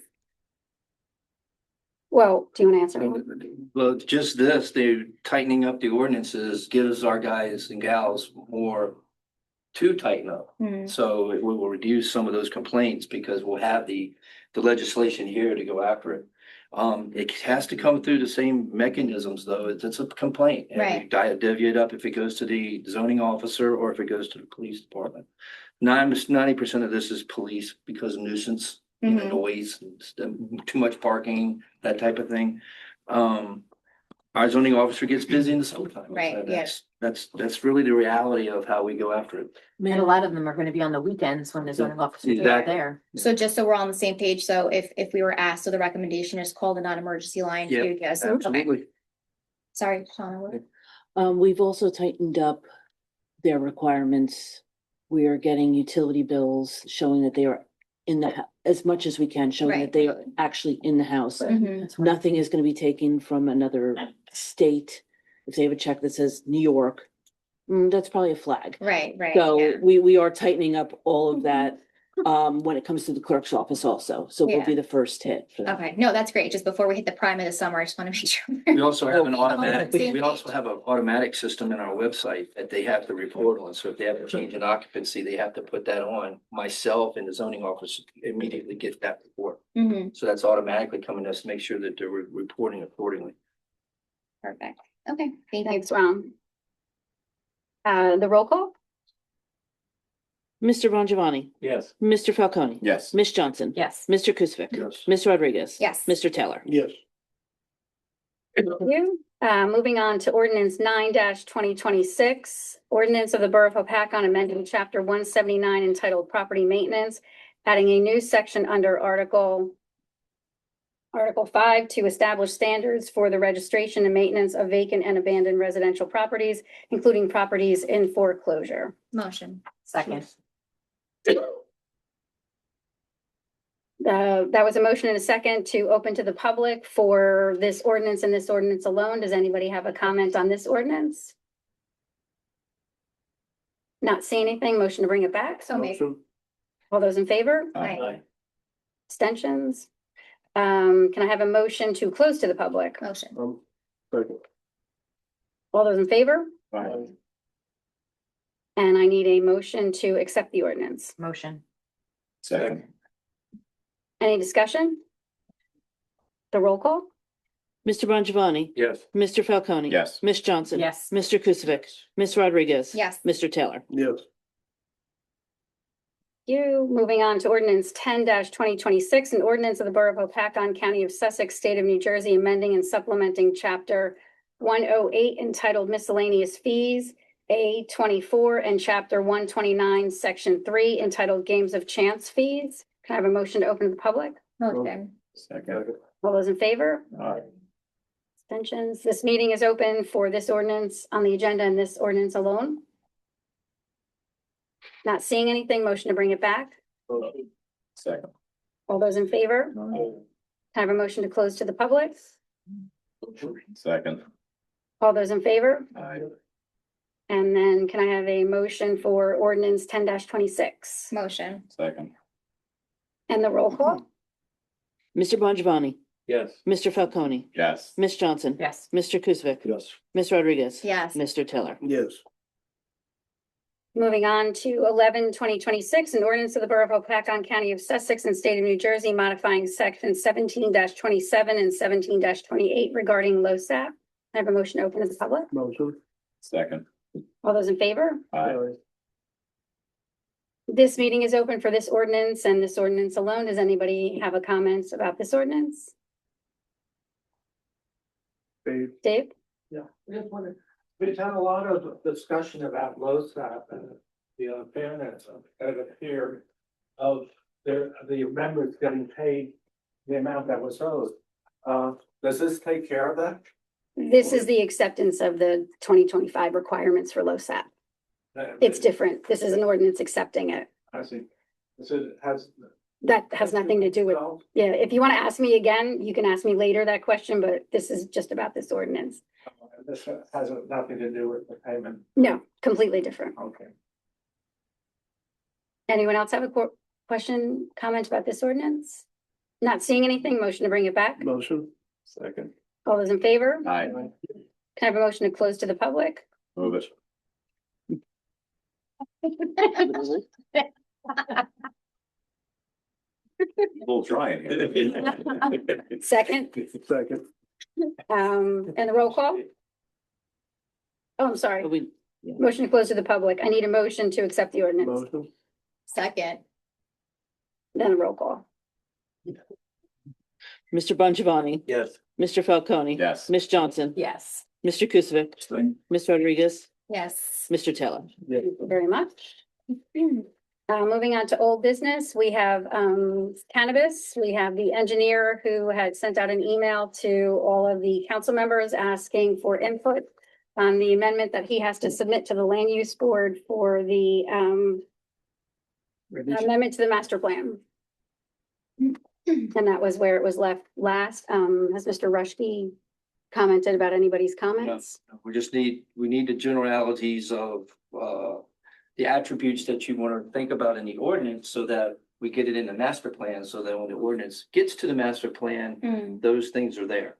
Well, do you want to answer? Well, just this, they're tightening up the ordinances gives our guys and gals more to tighten up. Hmm. So it will reduce some of those complaints because we'll have the legislation here to go after it. It has to come through the same mechanisms, though. It's a complaint. And Right. we divvy it up if it goes to the zoning officer or if it goes to the police department. 90% of this is police because of nuisance, you know, Mhm. noise, too much parking, that type of thing. Our zoning officer gets busy in the summertime. Right, So yeah. That's really the reality of how we go after it. And a lot of them are gonna be on the weekends when the zoning officers are Exactly. there. So just so we're all on the same page, so if we were asked, so the recommendation is call the non-emergency line. Yeah, to yes, okay. Absolutely. Sorry, Shauna, what? We've also tightened up their requirements. We are getting utility bills showing that they are in the, as much as we can, showing Right. that they are actually in the house. Mhm. That's what- Nothing is gonna be taken from another state. If they have a check that says New York, that's probably a flag. Right, yeah. So we are tightening up all of that, when it comes to the clerk's office also. So we'll Yeah. be the first hit for that. Okay, no, that's great. Just before we hit the prime of the summer, I just want to make sure. We also have an Oh, automatic, same we page. also have an automatic system in our website that they have to report on. So if they have a change in occupancy, they have to put that on. Myself and the zoning office immediately get that report. Mhm, So that's automatically coming to us to make sure that they're reporting accordingly. perfect. Okay, thank you. Thanks, Ron. The roll call? Mr. Bongiovanni, Yes. Mr. Falcone. Yes. Ms. Johnson. Yes. Mr. Kuzic. Yes. Ms. Rodriguez. Yes. Mr. Taylor. Yes. Thank you. Moving on to ordinance 9-2026, ordinance of the Borough of Hopatcon amending chapter 179 entitled Property Maintenance, adding a new section under Article 5 to establish standards for the registration and maintenance of vacant and abandoned residential properties, including properties in foreclosure. Motion. Second. That was a motion and a second to open to the public for this ordinance and this ordinance alone. Does anybody have a comment on this ordinance? Not seeing anything, motion to bring it back. So maybe. Motion. All those in favor? Aye. Abstentions? Can I have a motion to close to the public? Motion. Second. All those in favor? Aye. And I need a motion to accept the ordinance. Motion. Second. Any discussion? The roll call? Mr. Bongiovanni. Yes. Mr. Falcone. Yes. Ms. Johnson. Yes. Mr. Kuzic. Ms. Rodriguez. Yes. Mr. Taylor. Yes. You, moving on to ordinance 10-2026, an ordinance of the Borough of Hopatcon, County of Sussex, State of New Jersey, amending and supplementing chapter 108 entitled Miscellaneous Fees, A24 and Chapter 129, Section 3, entitled Games of Chance Fees. Can I have a motion to open to the public? Motion. Second. All those in favor? Aye. Abstentions? This meeting is open for this ordinance on the agenda and this ordinance alone. Not seeing anything, motion to bring it back. Second. All those in favor? Can I have a motion to close to the public? Second. All those in favor? Aye. And then can I have a motion for ordinance 10-26 Motion. Second. and the roll call? Mr. Bongiovanni, Yes. Mr. Falcone, Yes. Ms. Johnson. Yes. Mr. Kuzvic, Yes. Ms. Rodriguez. Yes. Mr. Taylor. Yes. Moving on to 11-2026, an ordinance of the Borough of Hopatcong, County of Sussex and State of New Jersey, modifying section 17-27 and 17-28 regarding LoSAP. I have a motion to open to the public. Motion. Second. All those in favor? Aye. This meeting is open for this ordinance and this ordinance alone. Does anybody have a comment about this ordinance? Dave. Dave? Yeah, I just wondered, we've had a lot of discussion about LoSAP and the fairness of it here of the members getting paid the amount that was owed. Does this take care of that? This is the acceptance of the 2025 requirements for LoSAP. It's different. This is an ordinance accepting it. I see. So it has. That has nothing to do with, yeah, if you want to ask me again, you can ask me later that question, but this is just about this ordinance. This has nothing to do with the payment. No, completely different. Okay. Anyone else have a question, comment about this ordinance? Not seeing anything, motion to bring it back. Motion. Second. All those in favor? Aye. Can I have a motion to close to the public? Move it. We'll try it. Second, Second. and the roll call? Oh, I'm sorry. We, Motion to close to the public. I need a motion to accept the ordinance, Motion. Second. then a roll call. Mr. Bongiovanni, Yes. Mr. Falcone. Yes. Ms. Johnson. Yes. Mr. Kuzvic, Ms. Rodriguez, Yes. Mr. Taylor. Thank you very much. Moving on to old business, we have cannabis. We have the engineer who had sent out an email to all of the council members asking for input on the amendment that he has to submit to the land use board for the amendment to the master plan. And that was where it was left last. Has Mr. Rushkey commented about anybody's comments? We need the generalities of the attributes that you want to think about in the ordinance so that we get it in the master plan, so that when the ordinance gets to the master plan, those things are there.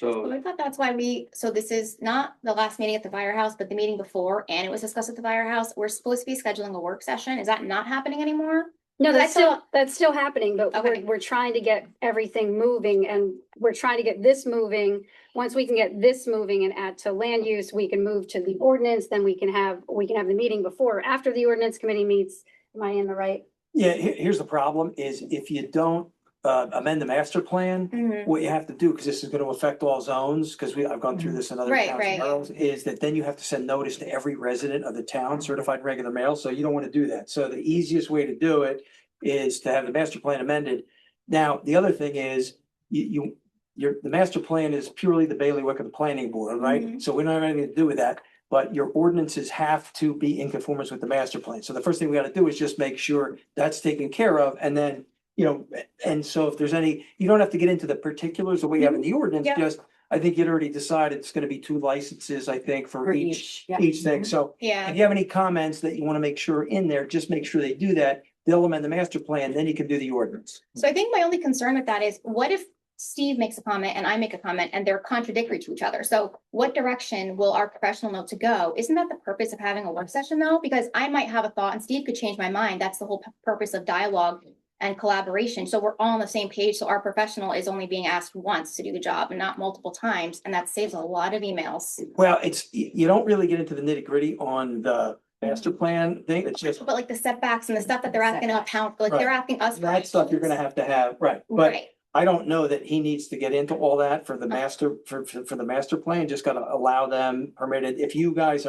Well, So I thought that's why so this is not the last meeting at the firehouse, but the meeting before, and it was discussed at the firehouse. We're supposed to be scheduling a work session. Is that not happening anymore? No, But I that's still happening, but Okay. we're trying to get everything moving and we're trying to get this moving. Once we can get this moving and add to land use, we can move to the ordinance, then we can have the meeting before, or after the ordinance committee meets. Am I in the right? Yeah, here's the problem is if you don't amend the master plan, Mhm. what you have to do, because this is gonna affect all zones, because I've gone through this in other Right, towns right. and boroughs, is that then you have to send notice to every resident of the town, certified in regular mail, so you don't wanna do that. So the easiest way to do it is to have the master plan amended. Now, the other thing is, the master plan is purely the bailiwick of the planning board, right? Mhm. So we don't have anything to do with that, but your ordinances have to be in conformance with the master plan. So the first thing we gotta do is just make sure that's taken care of, and then, and so if there's any, you don't have to get into the particulars of what you have in the ordinance, Yeah. just, I think you'd already decided it's gonna be 2 licenses, I think, for each thing. So Yeah. if you have any comments that you wanna make sure in there, just make sure they do that. They'll amend the master plan, then you can do the ordinance. So I think my only concern with that is, what if Steve makes a comment and I make a comment and they're contradictory to each other? So what direction will our professional know to go? Isn't that the purpose of having a work session though? Because I might have a thought and Steve could change my mind. That's the whole purpose of dialogue and collaboration. So we're all on the same page. So our professional is only being asked once to do the job and not multiple times. And that saves a lot of emails. Well, you don't really get into the nitty gritty on the master plan thing. It's just But like the setbacks and the stuff that they're asking about, like they're asking us. for that stuff you're gonna have to have, right? But Right. I don't know that he needs to get into all that for the master, for the master plan, just gotta allow them permitted, if you guys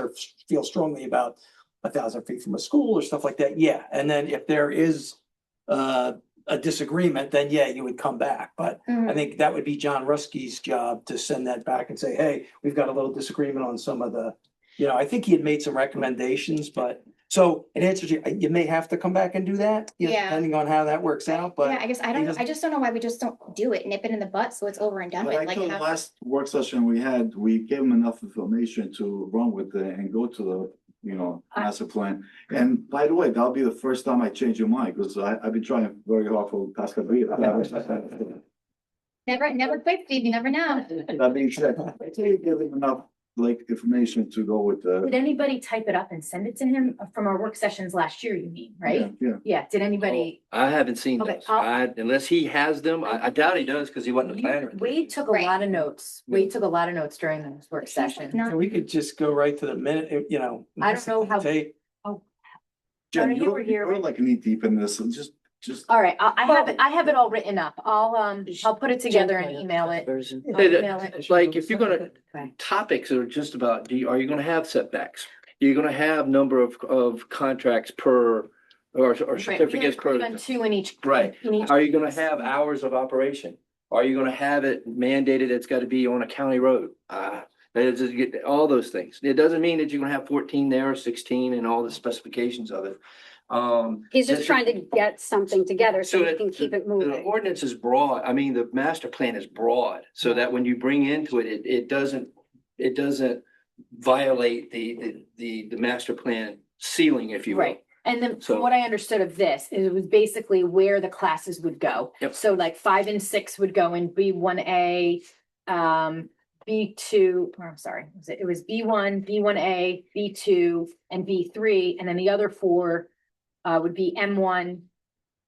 feel strongly about 1,000 feet from a school or stuff like that, yeah, and then if there is a disagreement, then yeah, you would come back, but I think that would be John Ruskey's job to send that back and say, hey, we've got a little disagreement on some of the, I think he had made some recommendations, but so it answers you may have to come back and do that, Yeah. depending on how that works out, but. Yeah, I guess I just don't know why we just don't do it, nip it in the butt, so it's over and done with, But I like told the have. last work session we had, we gave them enough information to run with it and go to the, master plan. And by the way, that'll be the first time I change your mind, because I've been trying very hard for past couple of years. Never quit, Steve, you never know. That being said, I think you give them enough, information to go with Did the. anybody type it up and send it to him from our work sessions last year, you mean, right? Yeah, Yeah, did anybody? I haven't seen Okay, those. I'll- Unless he has them, I doubt he does because he wasn't a planner. Wade took a Right. lot of notes. Wade took a lot of notes during those work sessions. Not- And we could just go right to the minute, I don't know how- Tape. Jen, you were here. you're like knee deep in this, and just. All right, I have it all written up. I'll put it together and email it. Version. I'll email it. Like, if you're gonna, topics are just about, are you gonna have setbacks? You're gonna have number of contracts per, or Right, we certificates have per. two in each. Right. in each- Are you gonna have hours of operation? Are you gonna have it mandated, it's gotta be on a county road? All those things. It doesn't mean that you're gonna have 14 there or 16 and all the specifications of it. He's just trying to get something together so we that can keep it The moving. ordinance is broad. I mean, the master plan is broad, so that when you bring into it, it doesn't violate the master plan ceiling, if you will. Right, and then So- from what I understood of this, it was basically where the classes would go. Yep. So like 5 and 6 would go in B1A, B2, or I'm sorry, it was B1, B1A, B2, and B3, and then the other 4 would be M1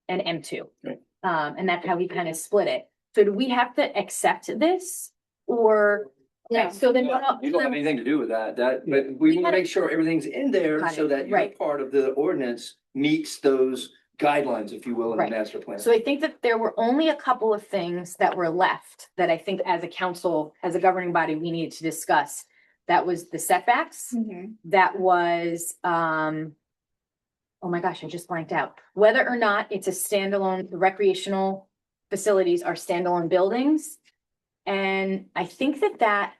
and M2. Right. And that's how we kind of split it. So do we have to accept this or? Yeah. So then. You don't have anything to do with that, but we want to gotta- make sure everything's in there Got so it, that your right. part of the ordinance meets those guidelines, if you will, in the Right. master plan. So I think that there were only a couple of things that were left that I think as a council, as a governing body, we needed to discuss. That was the setbacks, Mhm. that was, oh my gosh, I just blanked out. Whether or not it's a standalone, the recreational facilities are standalone buildings. And I think that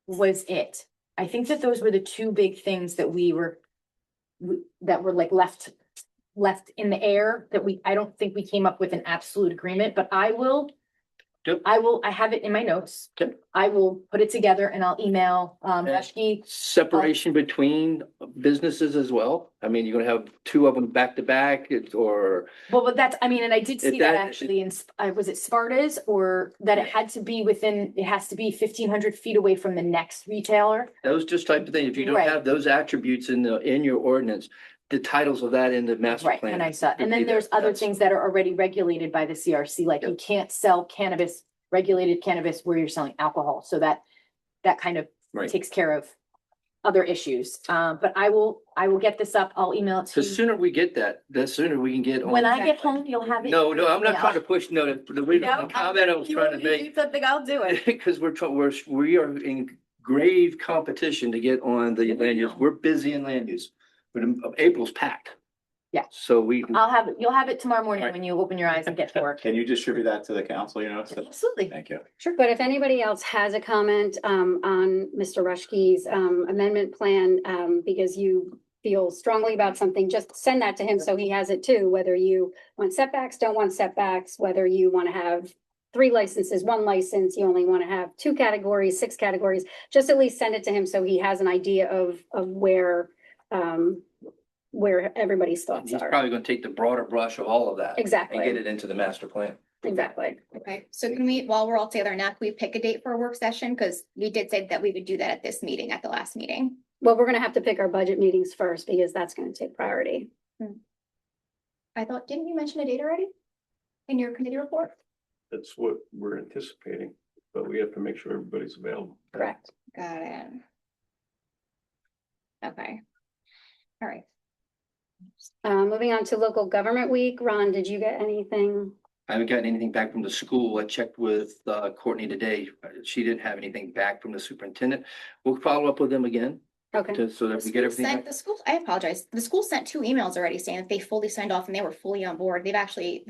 was it. I think that those were the two big things that that were like left in the air that I don't think we came up with an absolute agreement, but I will. Yep. I have it in my notes. Okay. I will put it together and I'll email, Reschke. Separation between businesses as well. I mean, you're gonna have two of them back to back, but But that's, I mean, and I did see that that- actually in, was it Sparta's or that it had to be it has to be 1,500 feet away from the next retailer? those just type of things. If you don't Right. have those attributes in your ordinance, the titles of that in the master Right, plan. and I saw, would and be then there. there's other That's- things that are already regulated by the CRC, like you Yep. can't sell cannabis, regulated cannabis where you're selling alcohol, so that kind of Right. takes care of other issues. But I will get this up, I'll email it to The you. sooner we get that, the sooner we can get on. When I get home, you'll have it. No, I'm not Yeah. trying to push, no, the reason, No, the comment I was You trying want to me do make, something, I'll do it. because we are in grave competition to get on the land use. We're busy in land use, but April's packed. Yeah. So You'll have it tomorrow morning Alright. when you open your eyes and get to work. Can you distribute that to the council, Absolutely. Thank you. Sure. But if anybody else has a comment on Mr. Rushke's amendment plan, because you feel strongly about something, just send that to him so he has it too, whether you want setbacks, don't want setbacks, whether you want to have 3 licenses, 1 license, you only want to have 2 categories, 6 categories, just at least send it to him so he has an idea of where everybody's thoughts he's are. probably gonna take the broader brush of all of that. And get Exactly, it into the master plan. exactly. Okay, so can we, while we're all together now, can we pick a date for a work session? Because we did say that we would do that at this meeting, at the last meeting. Well, we're gonna have to pick our budget meetings first because that's gonna take priority. I thought, didn't you mention a date already? In your committee report? That's what we're anticipating, but we have to make sure everybody's available. Correct. Got it. Okay. All right. Moving on to local government week. Ron, did you get anything? I haven't gotten anything back from the school. I checked with Courtney today. She didn't have anything back from the superintendent. We'll follow up with them again Okay. so that we get everything back. The school, I apologize. The school sent 2 emails already saying that they fully signed off and they were fully on board. They've actually,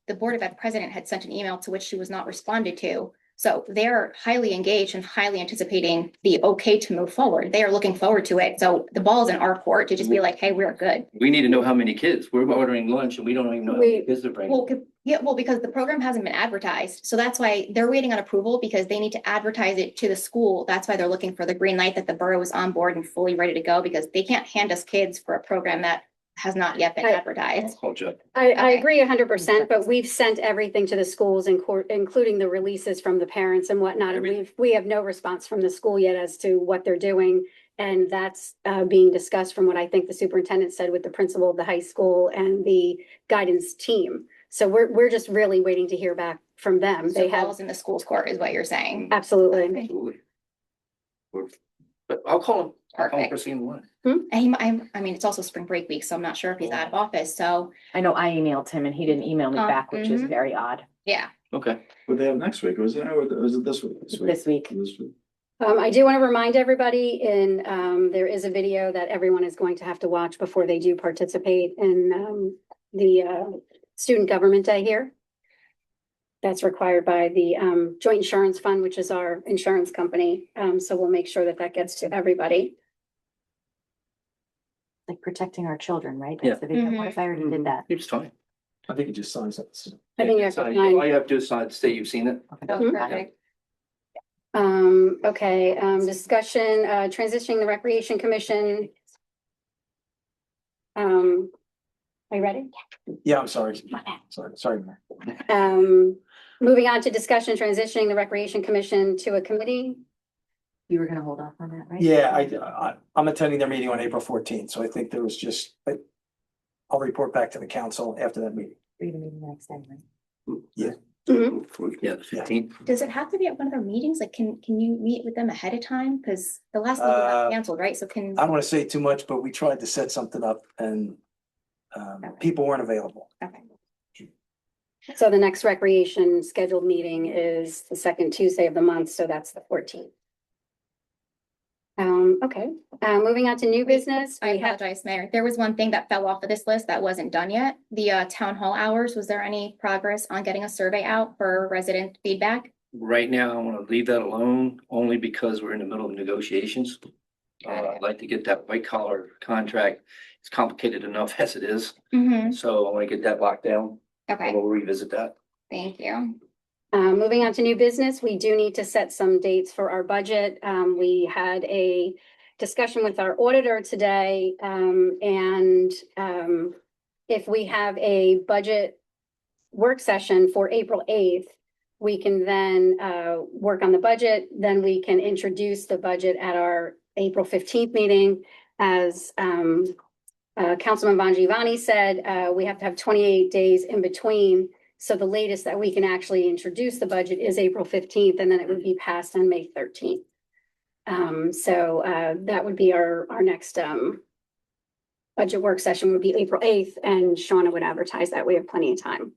the Board of Ed president had sent an email to which she was not responded to. So they're highly engaged and highly anticipating the okay to move forward. They are looking forward to it. So the ball is in our court to just be like, hey, we're good. We need to know how many kids. We're ordering lunch and we don't even know how many kids to bring. Well, because the program hasn't been advertised. So that's why they're waiting on approval because they need to advertise it to the school. That's why they're looking for the green light that the borough is on board and fully ready to go because they can't hand us kids for a program that has not yet been advertised. Hold you up. I Okay. agree 100%, but we've sent everything to the schools including the releases from the parents and whatnot. And we have no response from the school yet as to what they're doing. And that's being discussed from what I think the superintendent said with the principal of the high school and the guidance team. So we're just really waiting to hear back from them. So They have, balls in the school's court is what you're saying. absolutely. Absolutely. But I'll call him. I'll call him Perfect. first thing in the morning. And I mean, it's also spring break week, so I'm not sure if he's out of office. So, I know I emailed him and he didn't email me back, which is mhm. very odd yeah. Okay. What they have next week, or is it this week? this week. This week. I do want to remind everybody there is a video that everyone is going to have to watch before they do participate in the Student Government Day here. That's required by the Joint Insurance Fund, which is our insurance company. So we'll make sure that that gets to everybody. Like protecting our children, right? Yeah. That's the video. What if I already did that? It's fine. I think it just signs it. I think you have to All sign. you have to do is sign, say you've seen it. Oh, Mhm. perfect. Okay, discussion, transitioning the Recreation Commission. Are you ready? Yeah, I'm sorry. Sorry. Moving on to discussion, transitioning the Recreation Commission to a committee. You were gonna hold off on that, right? Yeah, I'm attending their meeting on April 14th, so I think there was just, I'll report back to the council after that meeting. You're gonna meet the next time, right? Yeah, the 15th. Does it have to be at one of our meetings? Like, can you meet with them ahead of time? Because the last meeting got canceled, right? So can, I don't want to say too much, but we tried to set something up and people weren't available. okay. So the next recreation scheduled meeting is the second Tuesday of the month, so that's the 14th. Okay, moving on to new business. I We have, apologize, Mayor. There was one thing that fell off of this list that wasn't done yet. The town hall hours. Was there any progress on getting a survey out for resident feedback? Right now, I want to leave that alone only because we're in the middle of negotiations. Got it. I'd like to get that white collar contract. It's complicated enough as it is. Mm-hmm. So I want to get that locked down. Okay, We'll revisit that. thank you. moving on to new business, we do need to set some dates for our budget. We had a discussion with our auditor today, and if we have a budget work session for April 8th, we can then work on the budget, then we can introduce the budget at our April 15th meeting. As Councilman Bongiovanni said, we have to have 28 days in between. So the latest that we can actually introduce the budget is April 15th, and then it would be passed on May 13th. So that would be our next budget work session would be April 8th, and Shauna would advertise that. We have plenty of time.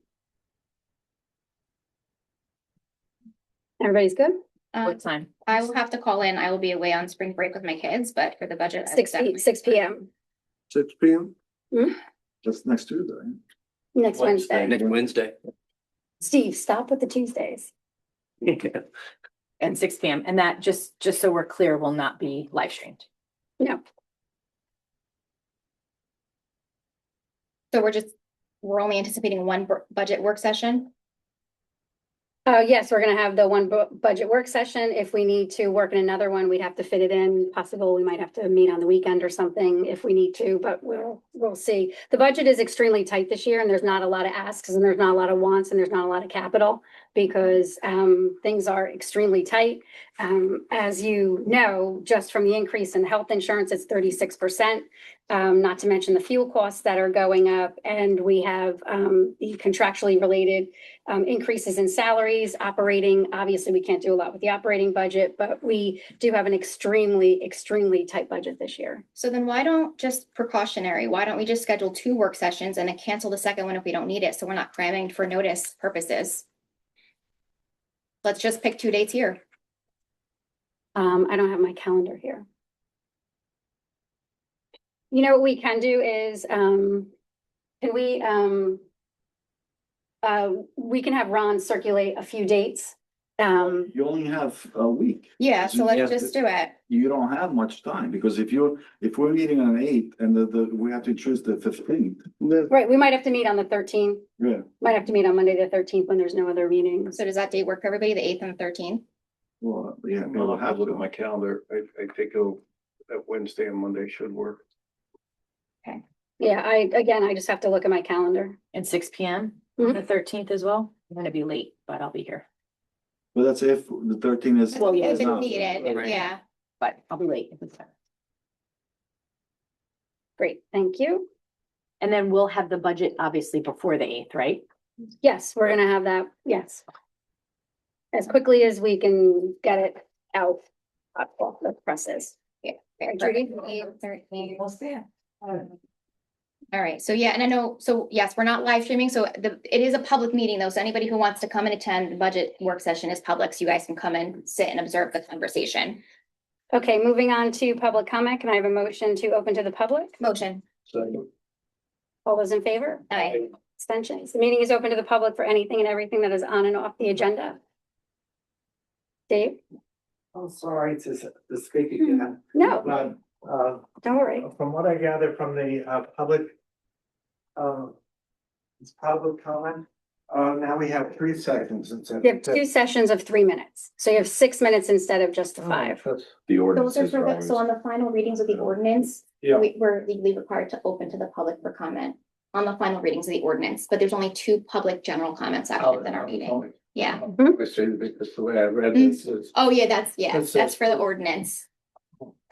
Everybody's good? What time? I will have to call in. I will be away on spring break with my kids, but for the budget. I will 6 definitely- 6 p.m. 6 p.m. That's next Tuesday. right? next Wednesday. Next Wednesday. Steve, stop with the Tuesdays. And 6 p.m. And that just so we're clear, will not be live streamed. No, So we're only anticipating one budget work session. yes, we're gonna have the one budget work session. If we need to work in another one, we'd have to fit it in. Possible, we might have to meet on the weekend or something if we need to, but we'll see. The budget is extremely tight this year, and there's not a lot of asks, and there's not a lot of wants, and there's not a lot of capital. because things are extremely tight. As you know, just from the increase in health insurance, it's 36%. Not to mention the fuel costs that are going up, and we have the contractually related increases in salaries, operating. Obviously, we can't do a lot with the operating budget, but we do have an extremely, extremely tight budget this year. So then why don't, just precautionary, why don't we just schedule 2 work sessions and then cancel the second one if we don't need it? So we're not cramming for notice purposes. Let's just pick 2 dates here. I don't have my calendar here. You know what we can do is, can we can have Ron circulate a few dates. You only have a week. Yeah, so Yeah. let's just do it. You don't have much time, because if we're meeting on 8th and we have to choose the 15th. Right, we might have to meet on the 13th, Yeah, might have to meet on Monday, the 13th, when there's no other meetings. So does that date work for everybody, the 8th and the 13th? well, yeah. I'll have to look at my calendar. I think that Wednesday and Monday should work. Yeah, I just have to look at my calendar. And 6 PM, on the 13th as well. I'm gonna be late, but I'll be here, But that's if the 13th is. Well, yeah, If is it's not. needed, Right. yeah. but I'll be late. if it's fine. Great, thank you. And then we'll have the budget obviously before the 8th, right? Yes, we're gonna have that, yes. As quickly as we can get it out of the presses. Very Judy? perfect. 8th, 13th. All right, so yeah, and I know, so yes, we're not live streaming, so it is a public meeting though, so anybody who wants to come and attend the budget work session is public, so you guys can come and sit and observe the conversation. Okay, moving on to public comment. Can I have a motion to open to the public? Motion. All those in favor? Aye. Extensions. The meeting is open to the public for anything and everything that is on and off the agenda. Dave? I'm sorry to speak again, No, but, don't worry. from what I gather from the, public, it's public comment, now we have 3 seconds instead. You have 2 sessions of 3 minutes. So you have 6 minutes instead of just the 5. The Those are for the, so on the final readings of the ordinance, Yeah. we're legally required to open to the public for comment on the final readings of the ordinance, but there's only 2 public general comment sections in our meeting. Yeah. Because the way I read this is, Oh, yeah, that's That's that's it. for the ordinance.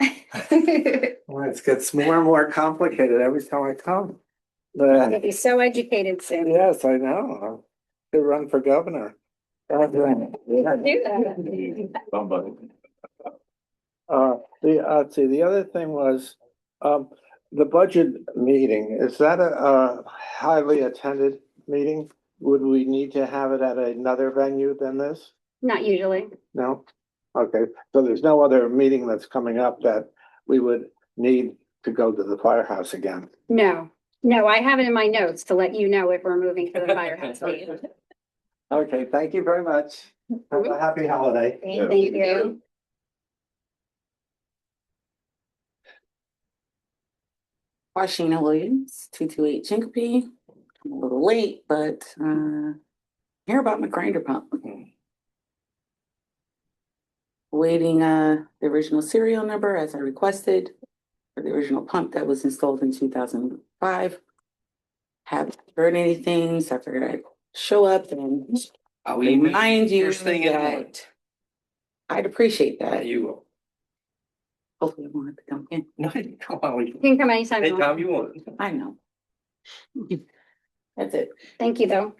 well, it gets more and more complicated every time I come. You'll be so educated soon. Yes, I know. Could run for governor. You can do that. Somebody. Let's see, the other thing was, the budget meeting, is that a highly attended meeting? Would we need to have it at another venue than this? Not usually. No? Okay, so there's no other meeting that's coming up that we would need to go to the firehouse again? No, I have it in my notes to let you know if we're moving to the firehouse meeting. Okay, thank you very much. Have a happy holiday. Thank you. Washington Williams, 228 Chincope. I'm a little late, but hear about my grinder pump. Waiting the original serial number as I requested for the original pump that was installed in 2005. Haven't heard anything, so I figured I'd show up and remind you First thing in the morning. that I'd appreciate that. You will. Hopefully I won't have to come in. No, come on. You can come anytime. you want. Anytime you want. I know. That's it. Thank you, though.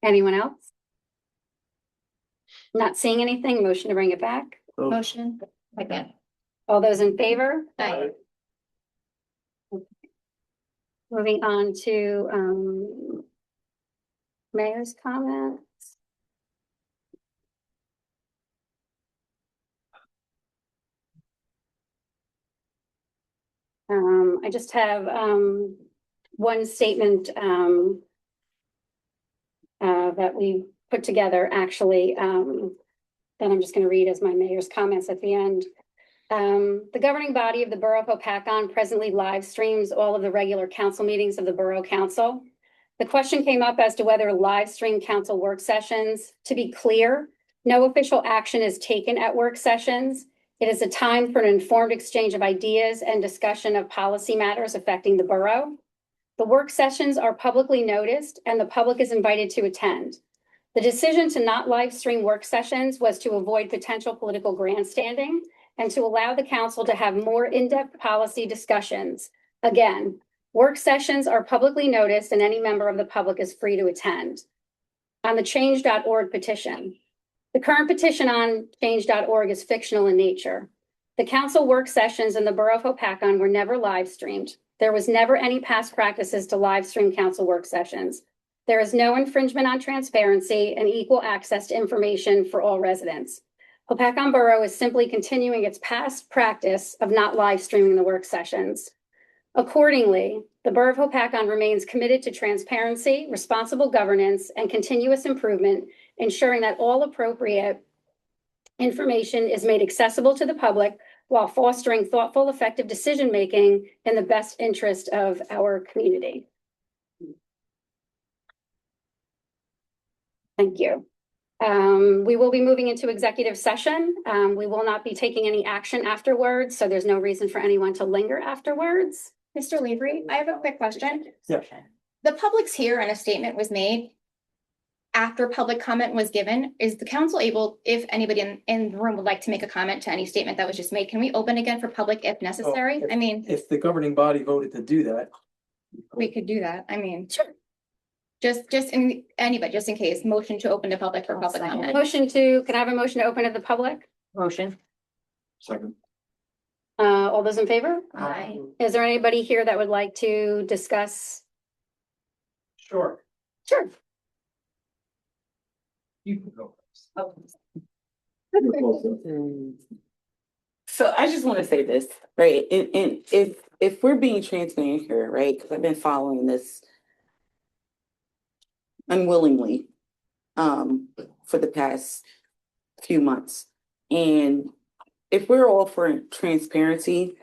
Anyone else? Not seeing anything, motion to bring it back. Motion. Again. All those in favor? Aye. Moving on to mayor's comments. I just have one statement that we put together, actually, that I'm just going to read as my mayor's comments at the end. The governing body of the Borough of Hopatcong presently live streams all of the regular council meetings of the Borough Council. The question came up as to whether live stream council work sessions. To be clear, no official action is taken at work sessions. It is a time for an informed exchange of ideas and discussion of policy matters affecting the borough. The work sessions are publicly noticed and the public is invited to attend. The decision to not live stream work sessions was to avoid potential political grandstanding and to allow the council to have more in-depth policy discussions. Again, work sessions are publicly noticed and any member of the public is free to attend. On the change.org petition. The current petition on change.org is fictional in nature. The council work sessions in the Borough of Hopatcong were never live streamed. There was never any past practices to live stream council work sessions. There is no infringement on transparency and equal access to information for all residents. Hopatcong Borough is simply continuing its past practice of not live streaming the work sessions. Accordingly, the Borough of Hopatcong remains committed to transparency, responsible governance, and continuous improvement, ensuring that all appropriate information is made accessible to the public while fostering thoughtful, effective decision-making in the best interest of our community. Thank you. We will be moving into executive session. We will not be taking any action afterwards, so there's no reason for anyone to linger afterwards. Mr. Lavery, I have a quick question. Yeah. The public's here and a statement was made. After public comment was given, is the council able, if anybody in the room would like to make a comment to any statement that was just made, can we open again for public if necessary? I mean, If the governing body voted to do that. we could do that. I mean, sure. Just anybody, just in case, motion to open to public for public comment. Can I have a motion to open to the public? Motion. Second. All those in favor? Aye. Is there anybody here that would like to discuss? Sure. Sure. You can go. So I just want to say this, right? And if we're being transparent here, right? Because I've been following this unwillingly for the past few months. And if we're all for transparency,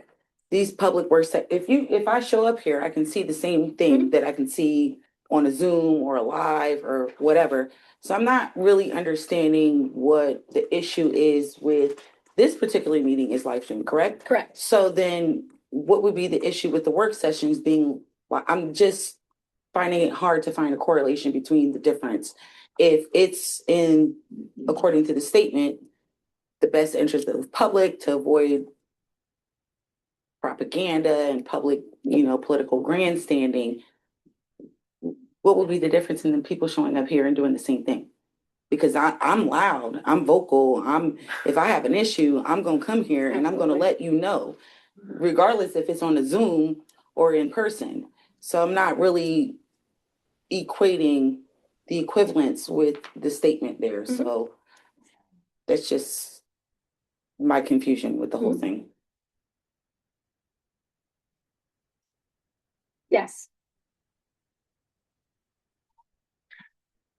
these public works, if I show up here, I can see the same thing that I can see on a Zoom or a live or whatever. So I'm not really understanding what the issue is with this particular meeting is live streamed, correct? Correct. So then what would be the issue with the work sessions being, well, I'm just finding it hard to find a correlation between the difference. If it's in, according to the statement, the best interest of the public to avoid propaganda and public, political grandstanding, what would be the difference in the people showing up here and doing the same thing? Because I'm loud, I'm vocal, if I have an issue, I'm gonna come here and I'm gonna let you know, regardless if it's on a Zoom or in person. So I'm not really equating the equivalence with the statement there. So that's just my confusion with the whole thing. Yes.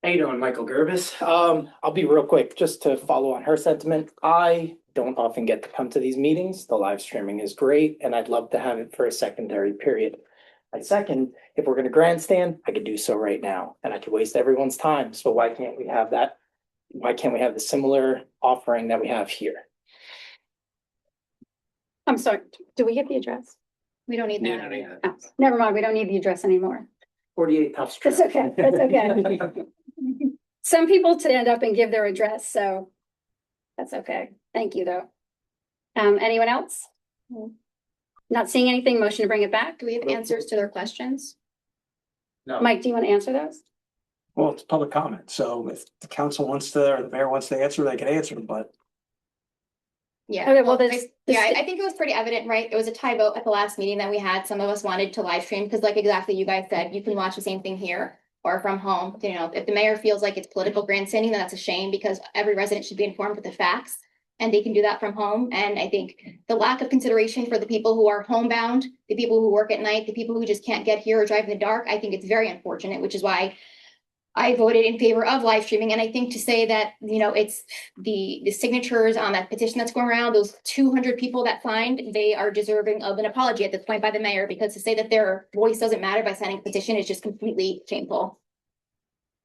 How you doing, Michael Gerbis? I'll be real quick, just to follow on her sentiment. I don't often get to come to these meetings. The live streaming is great, and I'd love to have it for a secondary period. I second, if we're gonna grandstand, I could do so right now, and I could waste everyone's time. So why can't we have that? Why can't we have the similar offering that we have here? I'm sorry, do we get the address? We don't need Yeah, that. yeah. Oh, never mind, we don't need the address anymore. 48 Tough Street. That's okay, that's okay. Some people end up and give their address, so that's okay. Thank you, though. Anyone else? Not seeing anything, motion to bring it back? Do we have answers to their questions? No. Mike, do you want to answer those? Well, it's public comment, so if the council wants to, or the mayor wants to answer, they can answer them, but. Yeah. Okay, well, this- I think it was pretty evident, right? It was a tie vote at the last meeting that we had. Some of us wanted to live stream, because like exactly you guys said, you can watch the same thing here or from home. If the mayor feels like it's political grandstanding, then that's a shame, because every resident should be informed with the facts. And they can do that from home. And I think the lack of consideration for the people who are homebound, the people who work at night, the people who just can't get here or drive in the dark, I think it's very unfortunate, which is why I voted in favor of live streaming. And I think to say that, it's the signatures on that petition that's going around, those 200 people that signed, they are deserving of an apology at this point by the mayor, because to say that their voice doesn't matter by signing a petition is just completely shameful.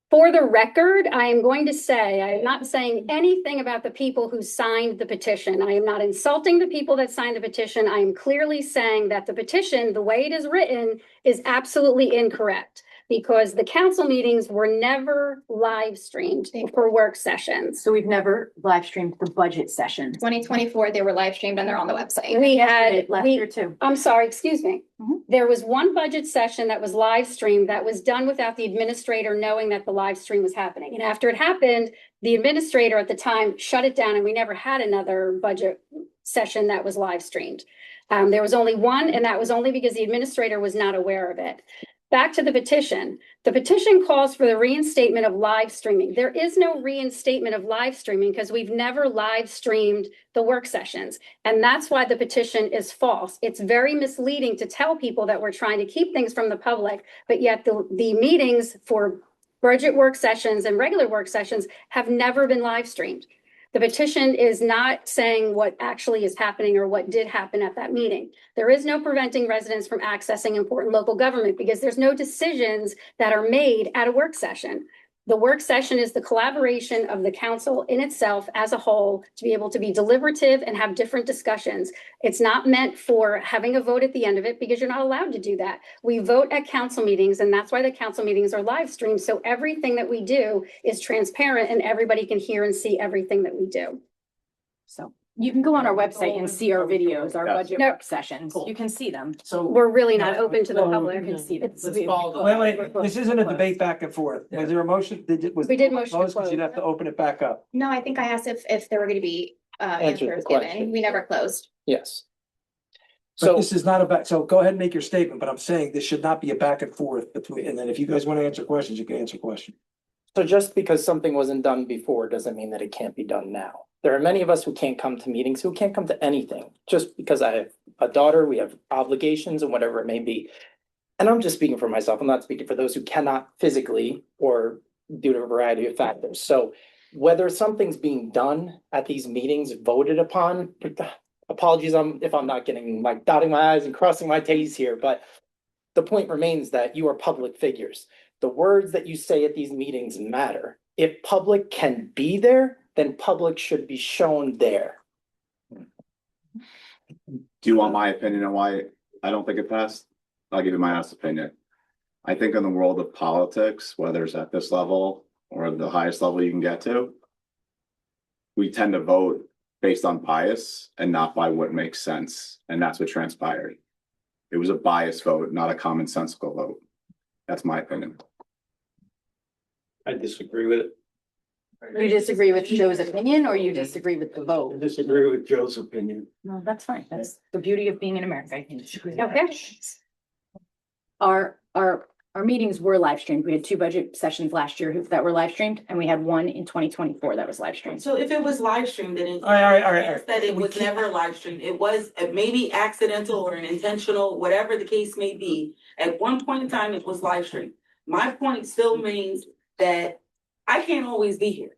For the record, I am going to say, I am not saying anything about the people who signed the petition. I am not insulting the people that signed the petition. I am clearly saying that the petition, the way it is written, is absolutely incorrect. because the council meetings were never live streamed for work sessions. So we've never live streamed the budget session. 2024, they were live streamed and they're on the website. We had, Last year too. I'm sorry, excuse me. Mhm. There was one budget session that was live streamed that was done without the administrator knowing that the live stream was happening. And after it happened, the administrator at the time shut it down and we never had another budget session that was live streamed. There was only one, and that was only because the administrator was not aware of it. Back to the petition. The petition calls for the reinstatement of live streaming. There is no reinstatement of live streaming because we've never live streamed the work sessions. And that's why the petition is false. It's very misleading to tell people that we're trying to keep things from the public, but yet the meetings for budget work sessions and regular work sessions have never been live streamed. The petition is not saying what actually is happening or what did happen at that meeting. There is no preventing residents from accessing important local government because there's no decisions that are made at a work session. The work session is the collaboration of the council in itself as a whole to be able to be deliberative and have different discussions. It's not meant for having a vote at the end of it because you're not allowed to do that. We vote at council meetings, and that's why the council meetings are live streamed. So everything that we do is transparent and everybody can hear and see everything that we do. So you can go on our website and see our videos, our budget No. work sessions. You can see them. So. We're really not open to the You public. can see them. Wait, this isn't a debate back and forth. Was there a motion? We did motion to Close, 'cause you'd have to open it back up. No, I think I asked if there were gonna be Answered the answers question. given. We never closed. Yes. But So, this is not a back, so go ahead and make your statement, but I'm saying this should not be a back and forth between, and then if you guys want to answer questions, you can answer questions. so just because something wasn't done before doesn't mean that it can't be done now. There are many of us who can't come to meetings, who can't come to anything, just because I have a daughter, we have obligations and whatever it may be. And I'm just speaking for myself. I'm not speaking for those who cannot physically or due to a variety of factors. So whether something's being done at these meetings, voted upon, apologies if I'm not getting like dotting my i's and crossing my t's here, but the point remains that you are public figures. The words that you say at these meetings matter. If public can be there, then public should be shown there. Do you want my opinion on why I don't think it passed? I'll give you my honest opinion. I think in the world of politics, whether it's at this level or the highest level you can get to, we tend to vote based on bias and not by what makes sense. And that's what transpired. It was a biased vote, not a commonsensical vote. That's my opinion. I disagree with it. You disagree with Joe's opinion or you disagree with the I vote? disagree with Joe's opinion. No, that's fine. That's the beauty of being in America, I think. Okay. Our meetings were live streamed. We had 2 budget sessions last year that were live streamed, and we had 1 in 2024 that was live streamed. So if it was live streamed, then it All right. said it We was can't- never live streamed. It was maybe accidental or an intentional, whatever the case may be. At one point in time, it was live streamed. My point still remains that I can't always be here.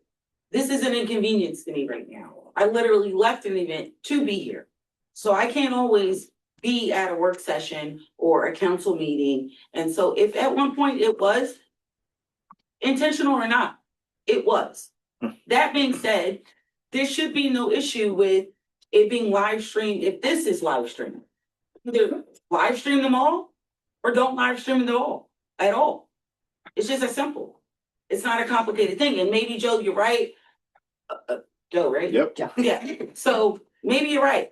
This is an inconvenience to me right now. I literally left an event to be here. So I can't always be at a work session or a council meeting. And so if at one point it was intentional or not, it was. That being said, there should be no issue with it being live streamed if this is live streamed. Either live stream them all or don't live stream them at all. It's just as simple. It's not a complicated thing. And maybe Joe, you're right. Joe, right? Yep. Yeah, so maybe you're right.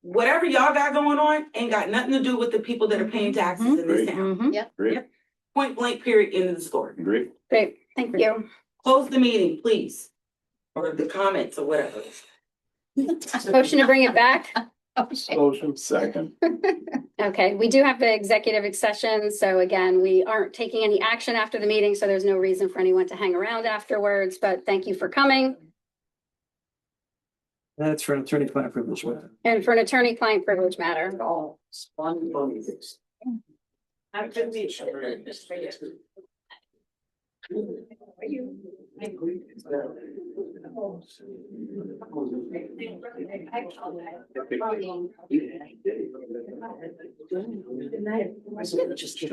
Whatever y'all got going on ain't got nothing to do with the people that are paying taxes in this town. Mhm. Agree. Point blank, period, end of the story. Agree. Great, thank you. Close the meeting, please. Or the comments or whatever. Motion to bring it back. Motion. Second. Okay, we do have the executive session, so again, we aren't taking any action after the meeting, so there's no reason for anyone to hang around afterwards, but thank you for coming. That's for an attorney-client privilege. And for an attorney-client privilege matter. Just